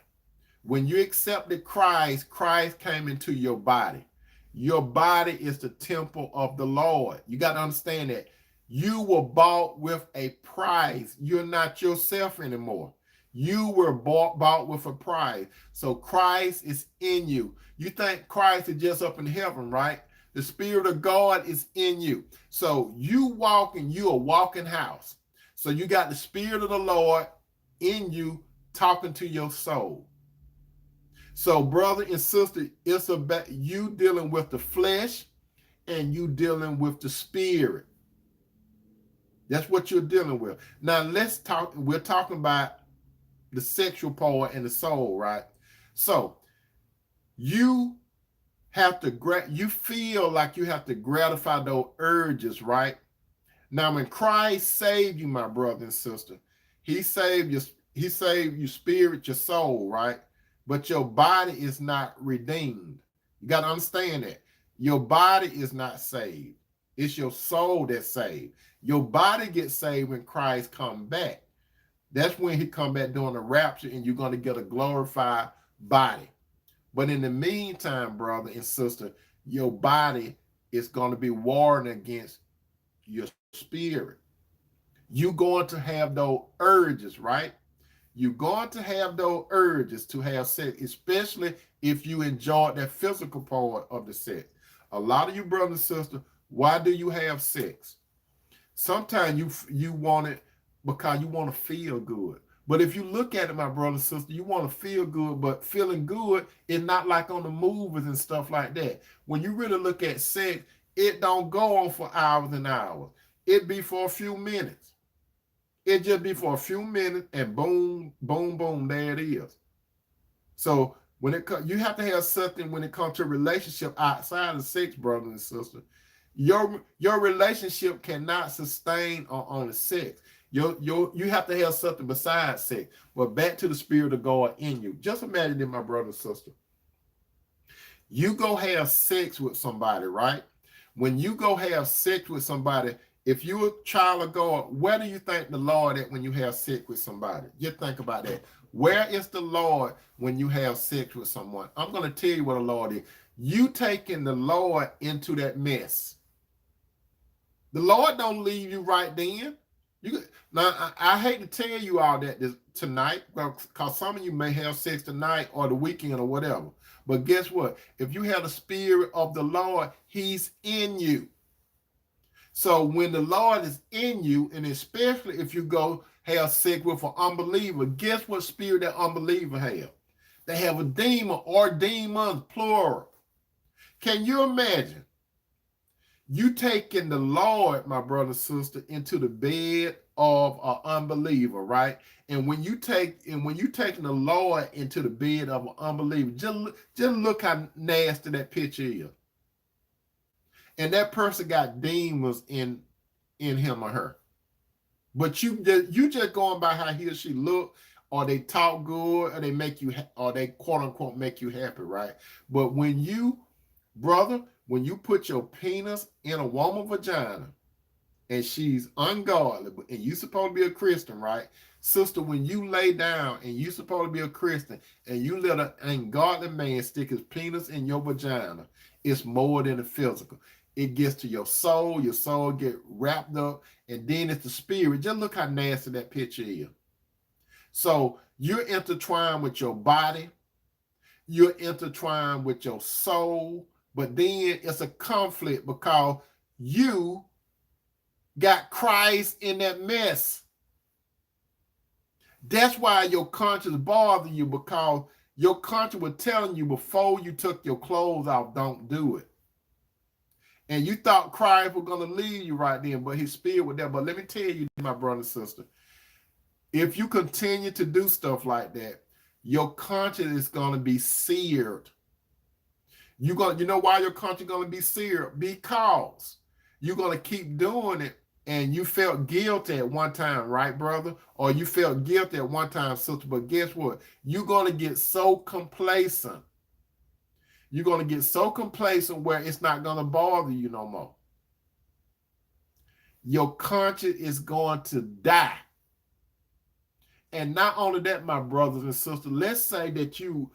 When you accepted Christ, Christ came into your body. Your body is the temple of the Lord. You got to understand that. You were bought with a price. You're not yourself anymore. You were bought with a price. So Christ is in you. You think Christ is just up in heaven, right? The Spirit of God is in you. So you walking, you a walking house. So you got the Spirit of the Lord in you talking to your soul. So brother and sister, it's about you dealing with the flesh and you dealing with the spirit. That's what you're dealing with. Now let's talk, we're talking about the sexual part and the soul, right? So you feel like you have to gratify those urges, right? Now when Christ saved you, my brother and sister, he saved your spirit, your soul, right? But your body is not redeemed. You got to understand that. Your body is not saved. It's your soul that's saved. Your body gets saved when Christ comes back. That's when he come back during the rapture, and you're going to get a glorified body. But in the meantime, brother and sister, your body is going to be warring against your spirit. You're going to have those urges, right? You're going to have those urges to have sex, especially if you enjoy that physical part of the sex. A lot of you brothers and sisters, why do you have sex? Sometimes you want it because you want to feel good. But if you look at it, my brother and sister, you want to feel good, but feeling good is not like on the movies and stuff like that. When you really look at sex, it don't go on for hours and hours. It be for a few minutes. It just be for a few minutes, and boom, boom, boom, there it is. So when you have to have something when it comes to a relationship outside of sex, brother and sister. Your relationship cannot sustain on the sex. You have to have something besides sex. But back to the spirit of God in you. Just imagine it, my brother and sister. You go have sex with somebody, right? When you go have sex with somebody, if you're a child of God, where do you think the Lord at when you have sex with somebody? Just think about that. Where is the Lord when you have sex with someone? I'm going to tell you what the Lord is. You taking the Lord into that mess. The Lord don't leave you right then. Now, I hate to tell you all that tonight, because some of you may have sex tonight or the weekend or whatever. But guess what? If you have the spirit of the Lord, he's in you. So when the Lord is in you, and especially if you go have sex with an unbeliever, guess what spirit that unbeliever have? They have a demon or demons, plural. Can you imagine? You taking the Lord, my brother and sister, into the bed of an unbeliever, right? And when you taking the Lord into the bed of an unbeliever, just look how nasty that picture is. And that person got demons in him or her. But you just going by how he or she look, or they talk good, or they make you, or they quote unquote make you happy, right? But when you, brother, when you put your penis in a woman's vagina and she's ungodly, and you supposed to be a Christian, right? Sister, when you lay down and you supposed to be a Christian and you let an ungodly man stick his penis in your vagina, it's more than the physical. It gets to your soul get wrapped up, and then it's the spirit. Just look how nasty that picture is. So you're intertwined with your body, you're intertwined with your soul, but then it's a conflict because you got Christ in that mess. That's why your conscience bothers you, because your conscience was telling you before you took your clothes off, don't do it. And you thought Christ was going to leave you right then, but his spirit was there. But let me tell you, my brother and sister, if you continue to do stuff like that, your conscience is going to be seared. You know why your conscience is going to be seared? Because you're going to keep doing it, and you felt guilty at one time, right, brother? Or you felt guilty at one time, sister. But guess what? You're going to get so complacent. You're going to get so complacent where it's not going to bother you no more. Your conscience is going to die. And not only that, my brothers and sisters, let's say that you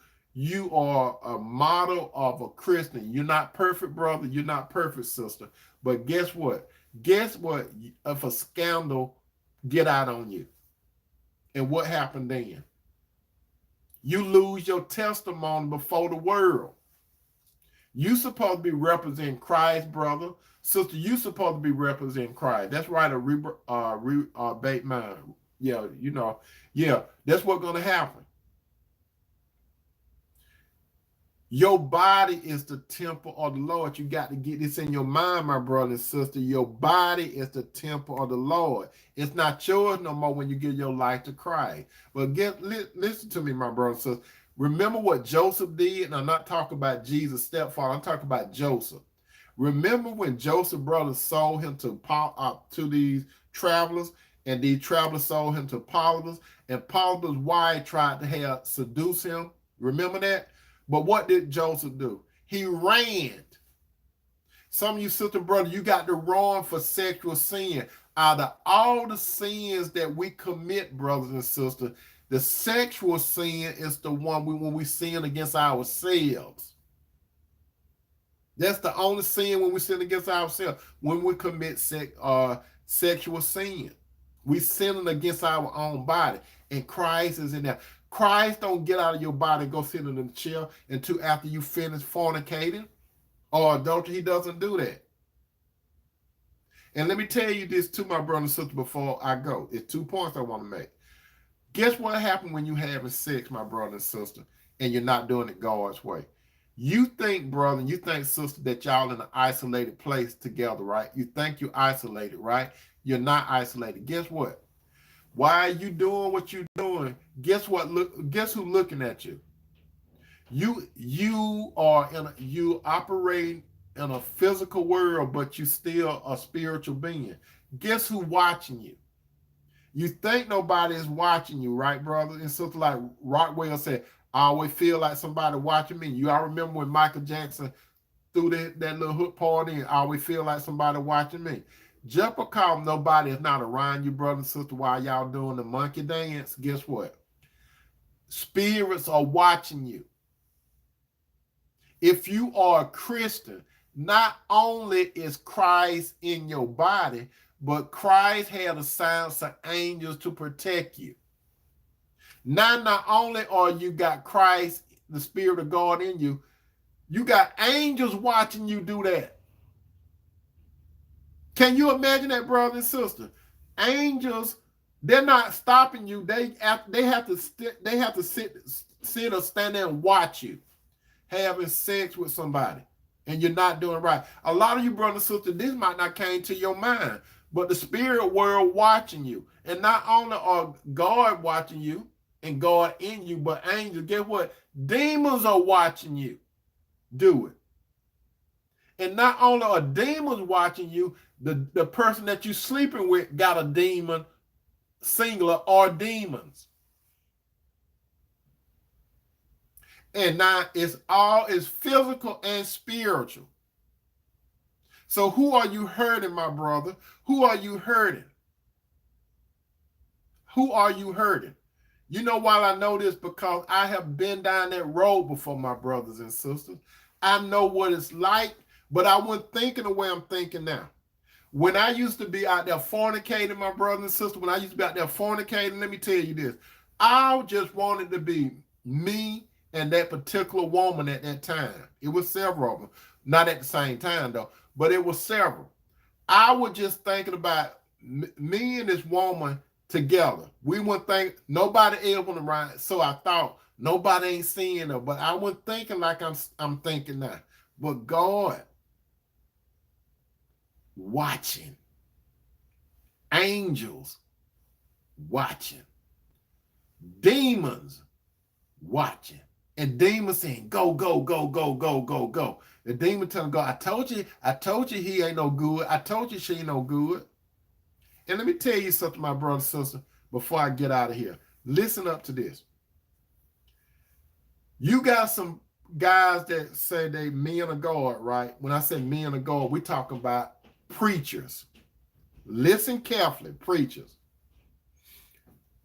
are a model of a Christian. You're not perfect, brother. You're not perfect, sister. But guess what? Guess what? If a scandal get out on you, and what happened then? You lose your testimony before the world. You supposed to be representing Christ, brother. Sister, you supposed to be representing Christ. That's right, a rebate mind. Yeah, you know. Yeah, that's what's going to happen. Your body is the temple of the Lord. You got to get this in your mind, my brother and sister. Your body is the temple of the Lord. It's not yours no more when you give your life to Christ. But listen to me, my brother and sister. Remember what Joseph did? And I'm not talking about Jesus' stepfather. I'm talking about Joseph. Remember when Joseph's brothers sold him to these travelers, and these travelers sold him to Potiphar, and Potiphar's wife tried to seduce him? Remember that? But what did Joseph do? He ran. Some of you sister and brother, you got to run for sexual sin. Out of all the sins that we commit, brothers and sisters, the sexual sin is the one when we sin against ourselves. That's the only sin when we sin against ourselves, when we commit sexual sin. We sinning against our own body, and Christ is in there. Christ don't get out of your body and go sit in the chair until after you finish fornicating or adultery. He doesn't do that. And let me tell you this too, my brother and sister, before I go. It's 2 points I want to make. Guess what happened when you're having sex, my brother and sister, and you're not doing it God's way? You think, brother, you think, sister, that y'all in an isolated place together, right? You think you're isolated, right? You're not isolated. Guess what? Why are you doing what you're doing? Guess what? Guess who's looking at you? You operating in a physical world, but you still a spiritual being. Guess who's watching you? You think nobody is watching you, right, brother? And something like Rockwell said, I always feel like somebody watching me. You all remember when Michael Jackson threw that little hook party and I always feel like somebody watching me. Just because nobody is not around you, brother and sister, while y'all doing the monkey dance, guess what? Spirits are watching you. If you are a Christian, not only is Christ in your body, but Christ had assigned some angels to protect you. Now, not only are you got Christ, the Spirit of God in you, you got angels watching you do that. Can you imagine that, brother and sister? Angels, they're not stopping you. They have to sit or stand there and watch you having sex with somebody, and you're not doing right. A lot of you, brothers and sisters, this might not came to your mind, but the spirit world watching you, and not only are God watching you and God in you, but angels. Guess what? Demons are watching you do it. And not only are demons watching you, the person that you're sleeping with got a demon, singular, or demons. And now it's physical and spiritual. So who are you hurting, my brother? Who are you hurting? Who are you hurting? You know why I know this? Because I have been down that road before, my brothers and sisters. I know what it's like, but I wasn't thinking the way I'm thinking now. When I used to be out there fornicating, my brothers and sisters, when I used to be out there fornicating, let me tell you this. I just wanted to be me and that particular woman at that time. It was several of them. Not at the same time, though, but it was several. I was just thinking about me and this woman together. We wouldn't think nobody else on the ride, so I thought nobody ain't seeing her, but I wasn't thinking like I'm thinking now. But God watching, angels watching, demons watching, and demons saying, go, go, go, go, go, go, go. The demon telling God, I told you he ain't no good. I told you she ain't no good. And let me tell you something, my brother and sister, before I get out of here. Listen up to this. You got some guys that say they men of God, right? When I say men of God, we talking about preachers. Listen carefully, preachers.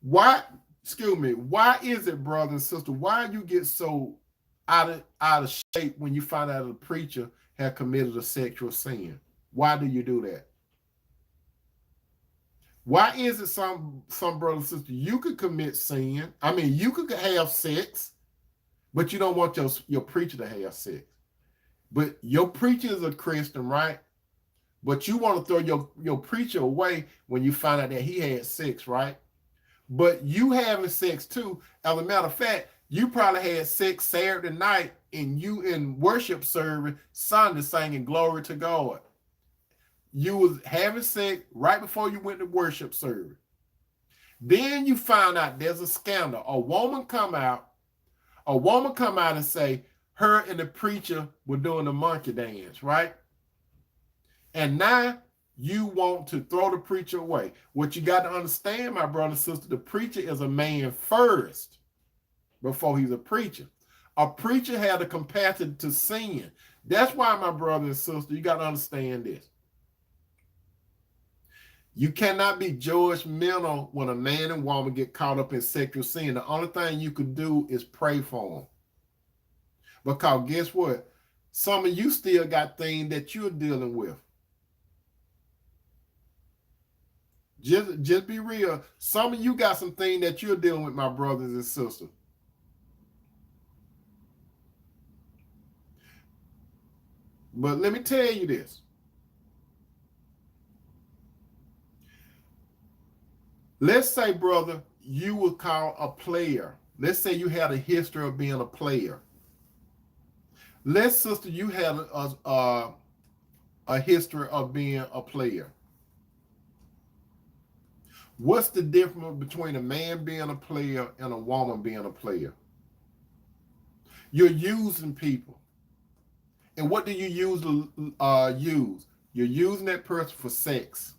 Why is it, brother and sister, why you get so out of shape when you find out a preacher had committed a sexual sin? Why do you do that? Why is it some brothers and sisters, you could commit sin? I mean, you could have sex, but you don't want your preacher to have sex. But your preacher is a Christian, right? But you want to throw your preacher away when you find out that he had sex, right? But you having sex too. As a matter of fact, you probably had sex Saturday night and you in worship service Sunday singing glory to God. You was having sex right before you went to worship service. Then you find out there's a scandal. A woman come out and say her and the preacher were doing the monkey dance, right? And now you want to throw the preacher away. What you got to understand, my brother and sister, the preacher is a man first before he's a preacher. A preacher had a capacity to sin. That's why, my brother and sister, you got to understand this. You cannot be judgmental when a man and woman get caught up in sexual sin. The only thing you could do is pray for them. Because guess what? Some of you still got things that you're dealing with. Just be real. Some of you got some things that you're dealing with, my brothers and sisters. But let me tell you this. Let's say, brother, you were called a player. Let's say you had a history of being a player. Let's, sister, you had a history of being a player. What's the difference between a man being a player and a woman being a player? You're using people. And what do you use? You're using that person for sex.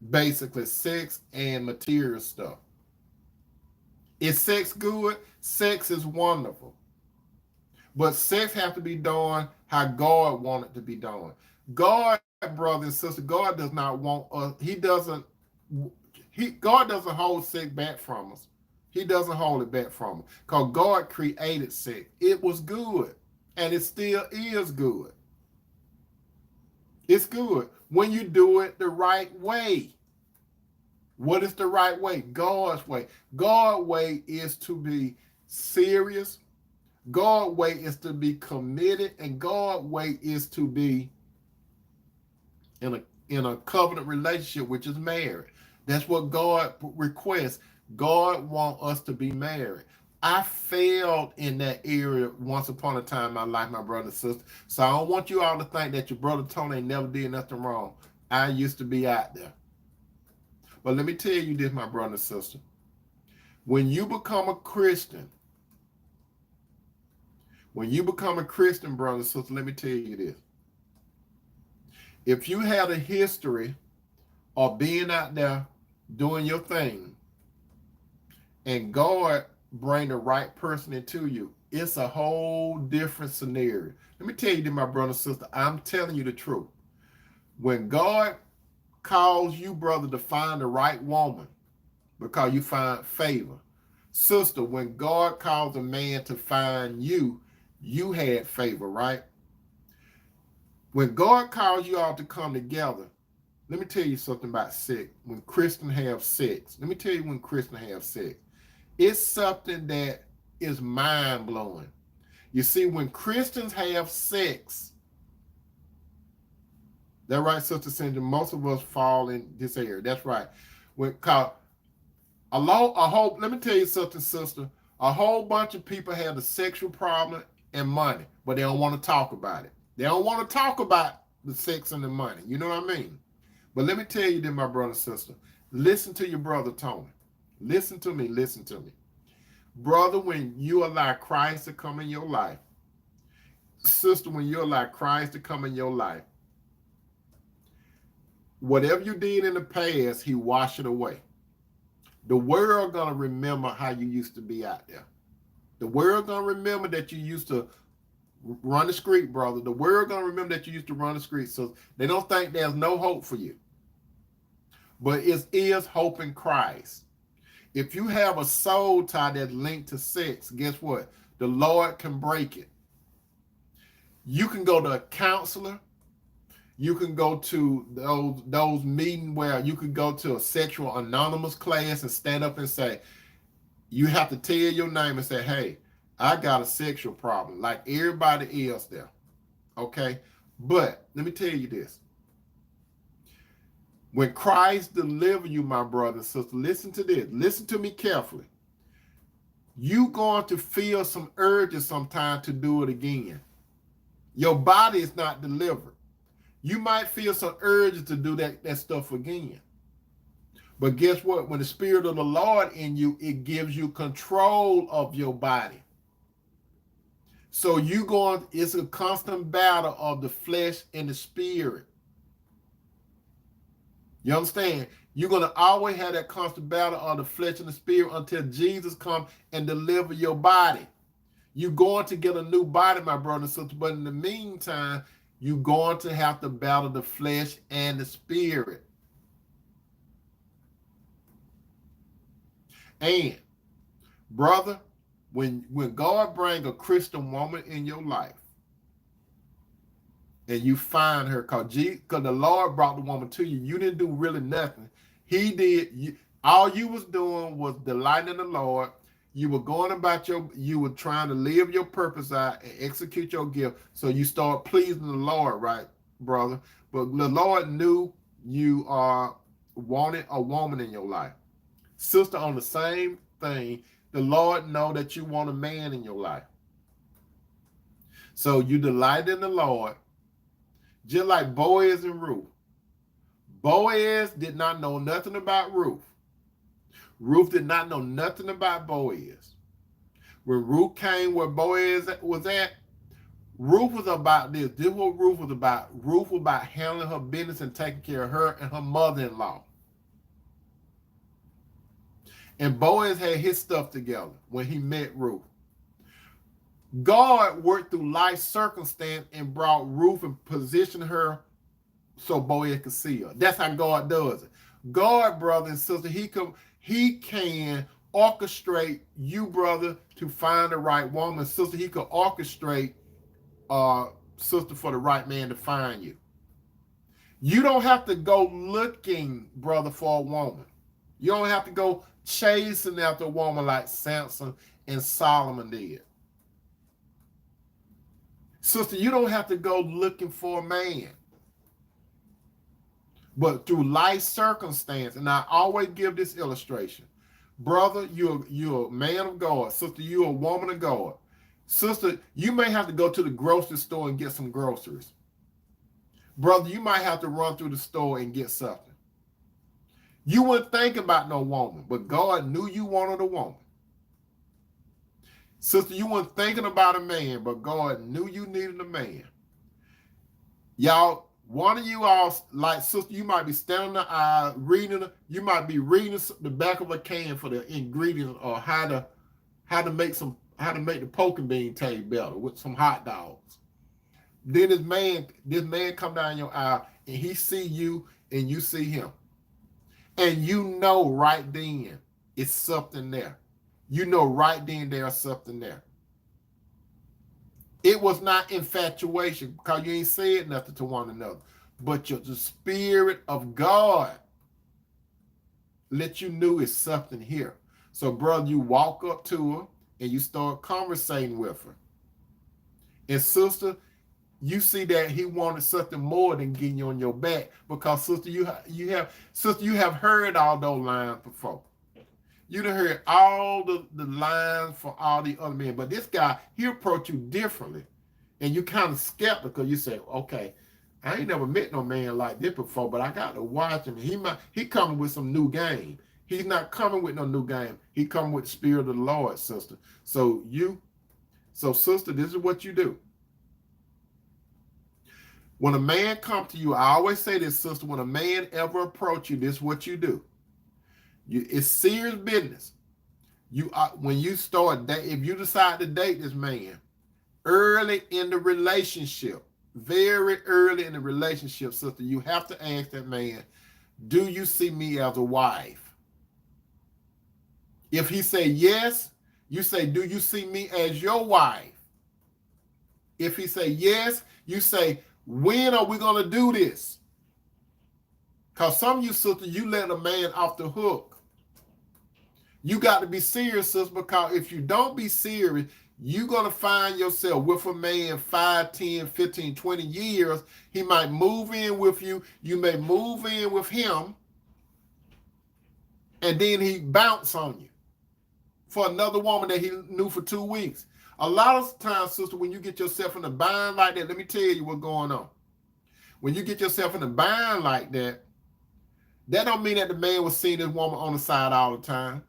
Basically, sex and material stuff. Is sex good? Sex is wonderful. But sex has to be done how God wanted to be done. God, brother and sister, God does not want us. God doesn't hold sex back from us. He doesn't hold it back from us. Because God created sex. It was good. And it still is good. It's good when you do it the right way. What is the right way? God's way. God's way is to be serious. God's way is to be committed, and God's way is to be in a covenant relationship, which is married. That's what God requests. God wants us to be married. I failed in that area once upon a time in my life, my brother and sister. So I don't want you all to think that your brother Tony ain't never did nothing wrong. I used to be out there. But let me tell you this, my brother and sister. When you become a Christian, brother and sister, let me tell you this. If you had a history of being out there doing your thing, and God bring the right person into you, it's a whole different scenario. Let me tell you this, my brother and sister, I'm telling you the truth. When God calls you, brother, to find the right woman because you find favor. Sister, when God calls a man to find you, you had favor, right? When God calls you all to come together, let me tell you something about sex. When Christians have sex, let me tell you when Christians have sex. It's something that is mind-blowing. You see, when Christians have sex, that's right, Sister Cindy, most of us fall in this area. That's right. Let me tell you something, sister. A whole bunch of people have a sexual problem and money, but they don't want to talk about it. They don't want to talk about the sex and the money. You know what I mean? But let me tell you this, my brother and sister. Listen to your brother, Tony. Listen to me. Brother, when you allow Christ to come in your life, sister, when you allow Christ to come in your life, whatever you did in the past, he washed it away. The world gonna remember how you used to be out there. The world gonna remember that you used to run the street, brother. The world gonna remember that you used to run the street. So they don't think there's no hope for you. But it is hope in Christ. If you have a soul tie that's linked to sex, guess what? The Lord can break it. You can go to a counselor. You can go to those meetings where you can go to a sexual anonymous class and stand up and say, you have to tell your name and say, hey, I got a sexual problem like everybody else there. Okay? But let me tell you this. When Christ delivers you, my brother and sister, listen to this. Listen to me carefully. You're going to feel some urges sometimes to do it again. Your body is not delivered. You might feel some urges to do that stuff again. But guess what? When the Spirit of the Lord in you, it gives you control of your body. So it's a constant battle of the flesh and the spirit. You understand? You're going to always have that constant battle of the flesh and the spirit until Jesus comes and deliver your body. You're going to get a new body, my brother and sister, but in the meantime, you're going to have to battle the flesh and the spirit. And, brother, when God brings a Christian woman in your life, and you find her, because the Lord brought the woman to you, you didn't do really nothing. He did. All you was doing was delighting in the Lord. You were going about you were trying to live your purpose out and execute your gift. So you start pleasing the Lord, right, brother? But the Lord knew you wanted a woman in your life. Sister, on the same thing, the Lord know that you want a man in your life. So you delight in the Lord, just like Boaz and Ruth. Boaz did not know nothing about Ruth. Ruth did not know nothing about Boaz. When Ruth came where Boaz was at, Ruth was about this. This is what Ruth was about. Ruth was about handling her business and taking care of her and her mother-in-law. And Boaz had his stuff together when he met Ruth. God worked through life circumstance and brought Ruth and positioned her so Boaz could see her. That's how God does it. God, brother and sister, he can orchestrate you, brother, to find the right woman. Sister, he could orchestrate sister, for the right man to find you. You don't have to go looking, brother, for a woman. You don't have to go chasing after a woman like Samson and Solomon did. Sister, you don't have to go looking for a man. But through life circumstance, and I always give this illustration. Brother, you're a man of God. Sister, you're a woman of God. Sister, you may have to go to the grocery store and get some groceries. Brother, you might have to run through the store and get something. You wouldn't think about no woman, but God knew you wanted a woman. Sister, you weren't thinking about a man, but God knew you needed a man. Y'all, one of you all, like sister, you might be standing in the aisle reading, you might be reading the back of a can for the ingredients or how to make the poke and bean taste better with some hot dogs. Then this man come down your aisle and he see you and you see him. And you know right then it's something there. You know right then there's something there. It was not infatuation because you ain't said nothing to one another. But the Spirit of God let you know it's something here. So, brother, you walk up to her and you start conversating with her. And sister, you see that he wanted something more than getting you on your back because sister, you have heard all those lines before. You done heard all the lines for all the other men, but this guy, he approached you differently, and you kind of skeptical. You say, okay, I ain't never met no man like this before, but I got to watch him. He coming with some new game. He's not coming with no new game. He coming with the Spirit of the Lord, sister. So sister, this is what you do. When a man comes to you, I always say this, sister, when a man ever approach you, this is what you do. It's serious business. When you start if you decide to date this man early in the relationship, very early in the relationship, sister, you have to ask that man, do you see me as a wife? If he say yes, you say, do you see me as your wife? If he say yes, you say, when are we going to do this? Because some of you, sister, you let a man off the hook. You got to be serious, sister, because if you don't be serious, you're going to find yourself with a man 5, 10, 15, 20 years. He might move in with you. You may move in with him. And then he bounce on you for another woman that he knew for 2 weeks. A lot of times, sister, when you get yourself in a bind like that, let me tell you what's going on. When you get yourself in a bind like that, that don't mean that the man was seeing this woman on the side all the time.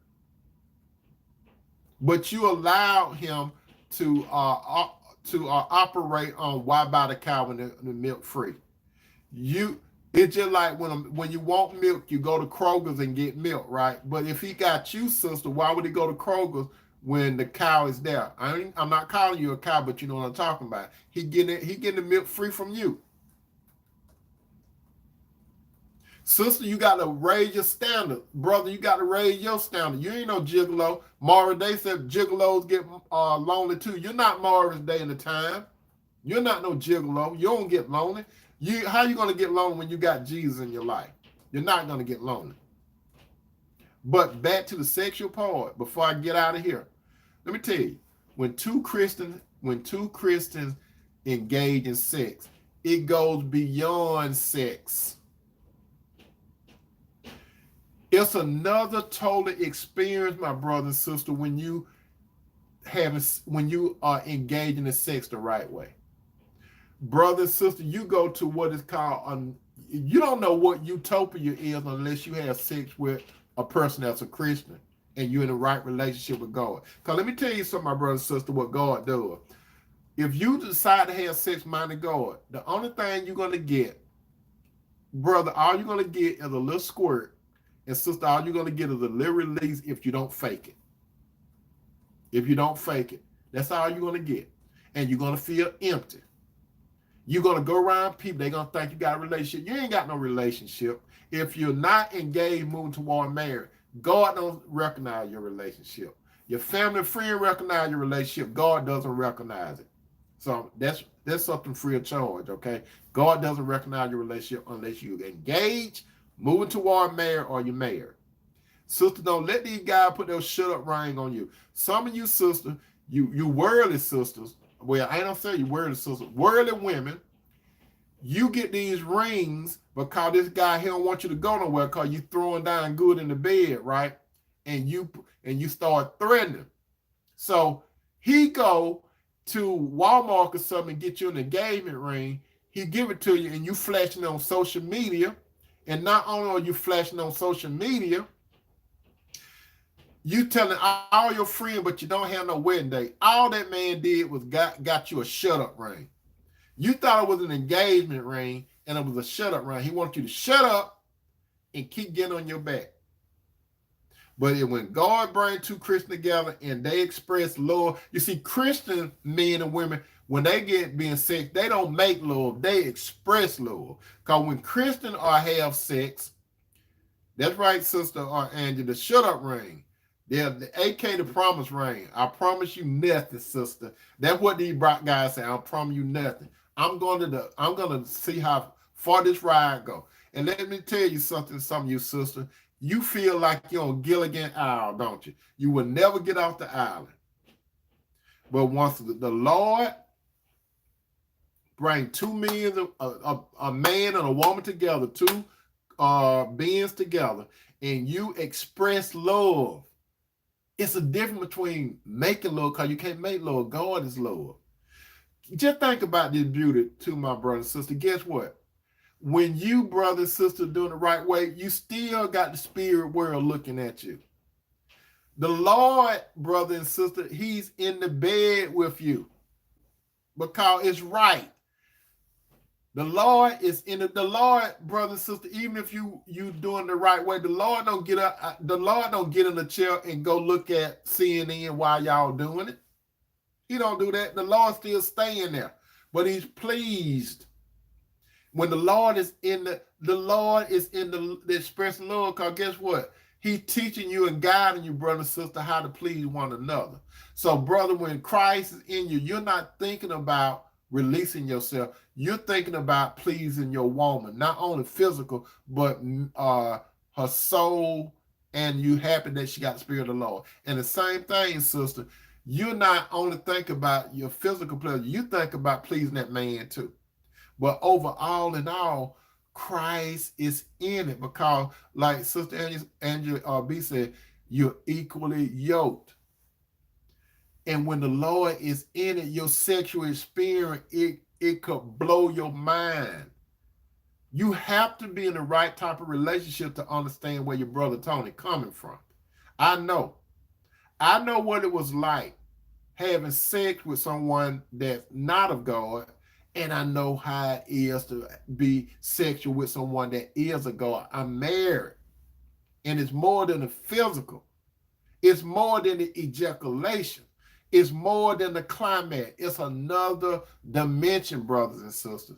But you allow him to operate on why buy the cow when the milk free. It's just like when you want milk, you go to Kroger's and get milk, right? But if he got you, sister, why would he go to Kroger's when the cow is there? I'm not calling you a cow, but you know what I'm talking about. He getting the milk free from you. Sister, you got to raise your standard. Brother, you got to raise your standard. You ain't no gigolo. Morris Day said gigolos get lonely too. You're not Morris Day in the time. You're not no gigolo. You don't get lonely. How you going to get lonely when you got Jesus in your life? You're not going to get lonely. But back to the sexual part, before I get out of here, let me tell you, when two Christians engage in sex, it goes beyond sex. It's another total experience, my brother and sister, when you are engaging in sex the right way. Brother and sister, you go to what is called, you don't know what utopia is unless you have sex with a person that's a Christian and you're in the right relationship with God. Because let me tell you something, my brother and sister, what God does. If you decide to have sex minded God, the only thing you're gonna get, brother, all you're gonna get is a little squirt, and sister, all you're gonna get is a little release if you don't fake it. If you don't fake it, that's all you're gonna get, and you're gonna feel empty. You're gonna go around people, they're gonna think you got a relationship. You ain't got no relationship. If you're not engaged, moving toward marriage, God don't recognize your relationship. Your family friend recognize your relationship. God doesn't recognize it. So that's something free of charge, okay? God doesn't recognize your relationship unless you engage, moving toward marriage, or you're married. Sister, don't let these guys put their shut up ring on you. Some of you sisters, you worldly sisters, well, I ain't gonna say you worldly sisters, worldly women, you get these rings because this guy, he don't want you to go nowhere because you throwing down good in the bed, right? And you start threatening. So he go to Walmart or something and get you an engagement ring. He give it to you and you flashing on social media. And not only are you flashing on social media, you telling all your friends, but you don't have no wedding day. All that man did was got you a shut up ring. You thought it was an engagement ring and it was a shut up ring. He wanted you to shut up and keep getting on your back. But when God brings two Christians together and they express love, you see, Christian men and women, when they get being sex, they don't make love, they express love. Because when Christians have sex, that's right, Sister Angela, the shut up ring. They're the AK, the promise ring. I promise you nothing, sister. That's what these guys say. I promise you nothing. I'm gonna see how far this ride go. And let me tell you something, some of you sisters. You feel like you're on Gilligan Island, don't you? You will never get off the island. But once the Lord bring two men, a man and a woman together, two beings together, and you express love, it's a difference between making love, because you can't make love. God is love. Just think about this beauty to my brother and sister. Guess what? When you, brother and sister, doing the right way, you still got the spirit world looking at you. The Lord, brother and sister, he's in the bed with you because it's right. The Lord is in it. The Lord, brother and sister, even if you doing the right way, the Lord don't get up. The Lord don't get in the chair and go look at CNN while y'all doing it. He don't do that. The Lord still staying there, but he's pleased. When the Lord is in the express love, because guess what? He's teaching you and guiding you, brother and sister, how to please one another. So, brother, when Christ is in you, you're not thinking about releasing yourself. You're thinking about pleasing your woman, not only physical, but her soul, and you happy that she got the spirit of the Lord. And the same thing, sister, you're not only thinking about your physical pleasure, you think about pleasing that man too. But overall in all, Christ is in it because, like Sister Angela B said, you're equally yoked. And when the Lord is in it, your sexual experience, it could blow your mind. You have to be in the right type of relationship to understand where your brother Tony coming from. I know what it was like having sex with someone that's not of God, and I know how it is to be sexual with someone that is of God. I'm married, and it's more than the physical. It's more than the ejaculation. It's more than the climax. It's another dimension, brothers and sisters.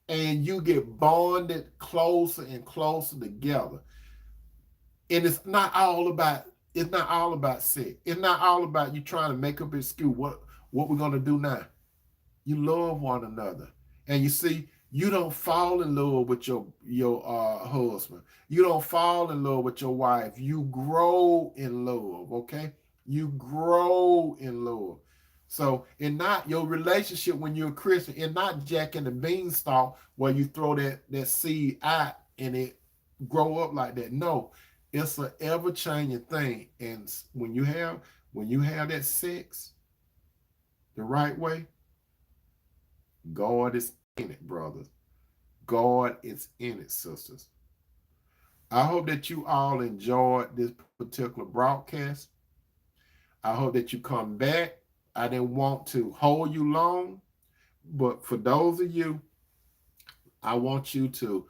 And you get bonded closer and closer together. And it's not all about sex. It's not all about you trying to make up an excuse. What we're gonna do now? You love one another. And you see, you don't fall in love with your husband. You don't fall in love with your wife. You grow in love, okay? You grow in love. So, and not your relationship when you're a Christian, and not Jack and the Beanstalk where you throw that seed out and it grow up like that. No, it's an ever-changing thing. And when you have that sex the right way, God is in it, brothers. God is in it, sisters. I hope that you all enjoyed this particular broadcast. I hope that you come back I didn't want to hold you long, but for those of you, I want you to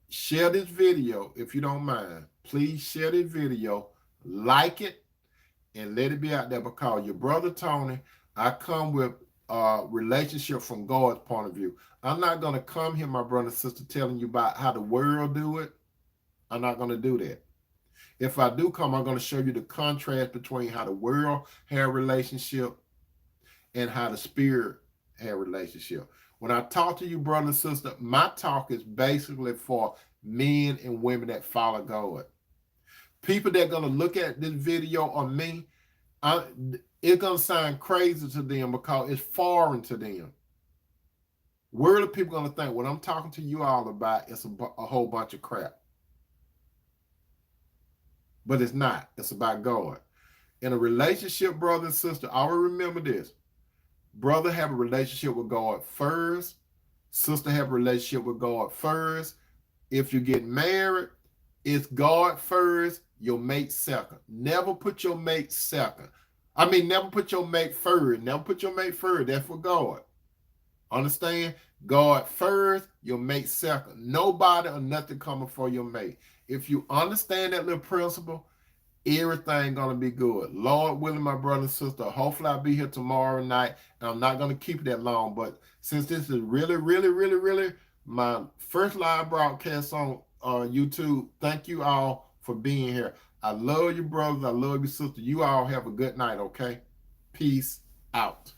share this video if you don't mind. Please share this video, like it, and let it be out there, because your brother Tony, I come with a relationship from God's point of view. I'm not going to come here, my brother and sister, telling you about how the world do it. I'm not going to do that. If I do come, I'm going to show you the contrast between how the world had a relationship and how the spirit had a relationship. When I talk to you, brother and sister, my talk is basically for men and women that follow God. People that are going to look at this video on me, it's going to sound crazy to them because it's foreign to them. Worldly people going to think what I'm talking to you all about is a whole bunch of crap. But it's not. It's about God. In a relationship, brother and sister, always remember this. Brother have a relationship with God first. Sister have a relationship with God first. If you get married, it's God first, your mate second. Never put your mate second. Never put your mate first. Never put your mate first. That's for God. Understand? God first, your mate second. Nobody or nothing coming for your mate. If you understand that little principle, everything gonna be good. Lord willing, my brother and sister, hopefully I'll be here tomorrow night. And I'm not gonna keep it that long, but since this is really my first live broadcast on YouTube, thank you all for being here. I love you, brothers. I love you, sister. You all have a good night, okay? Peace out.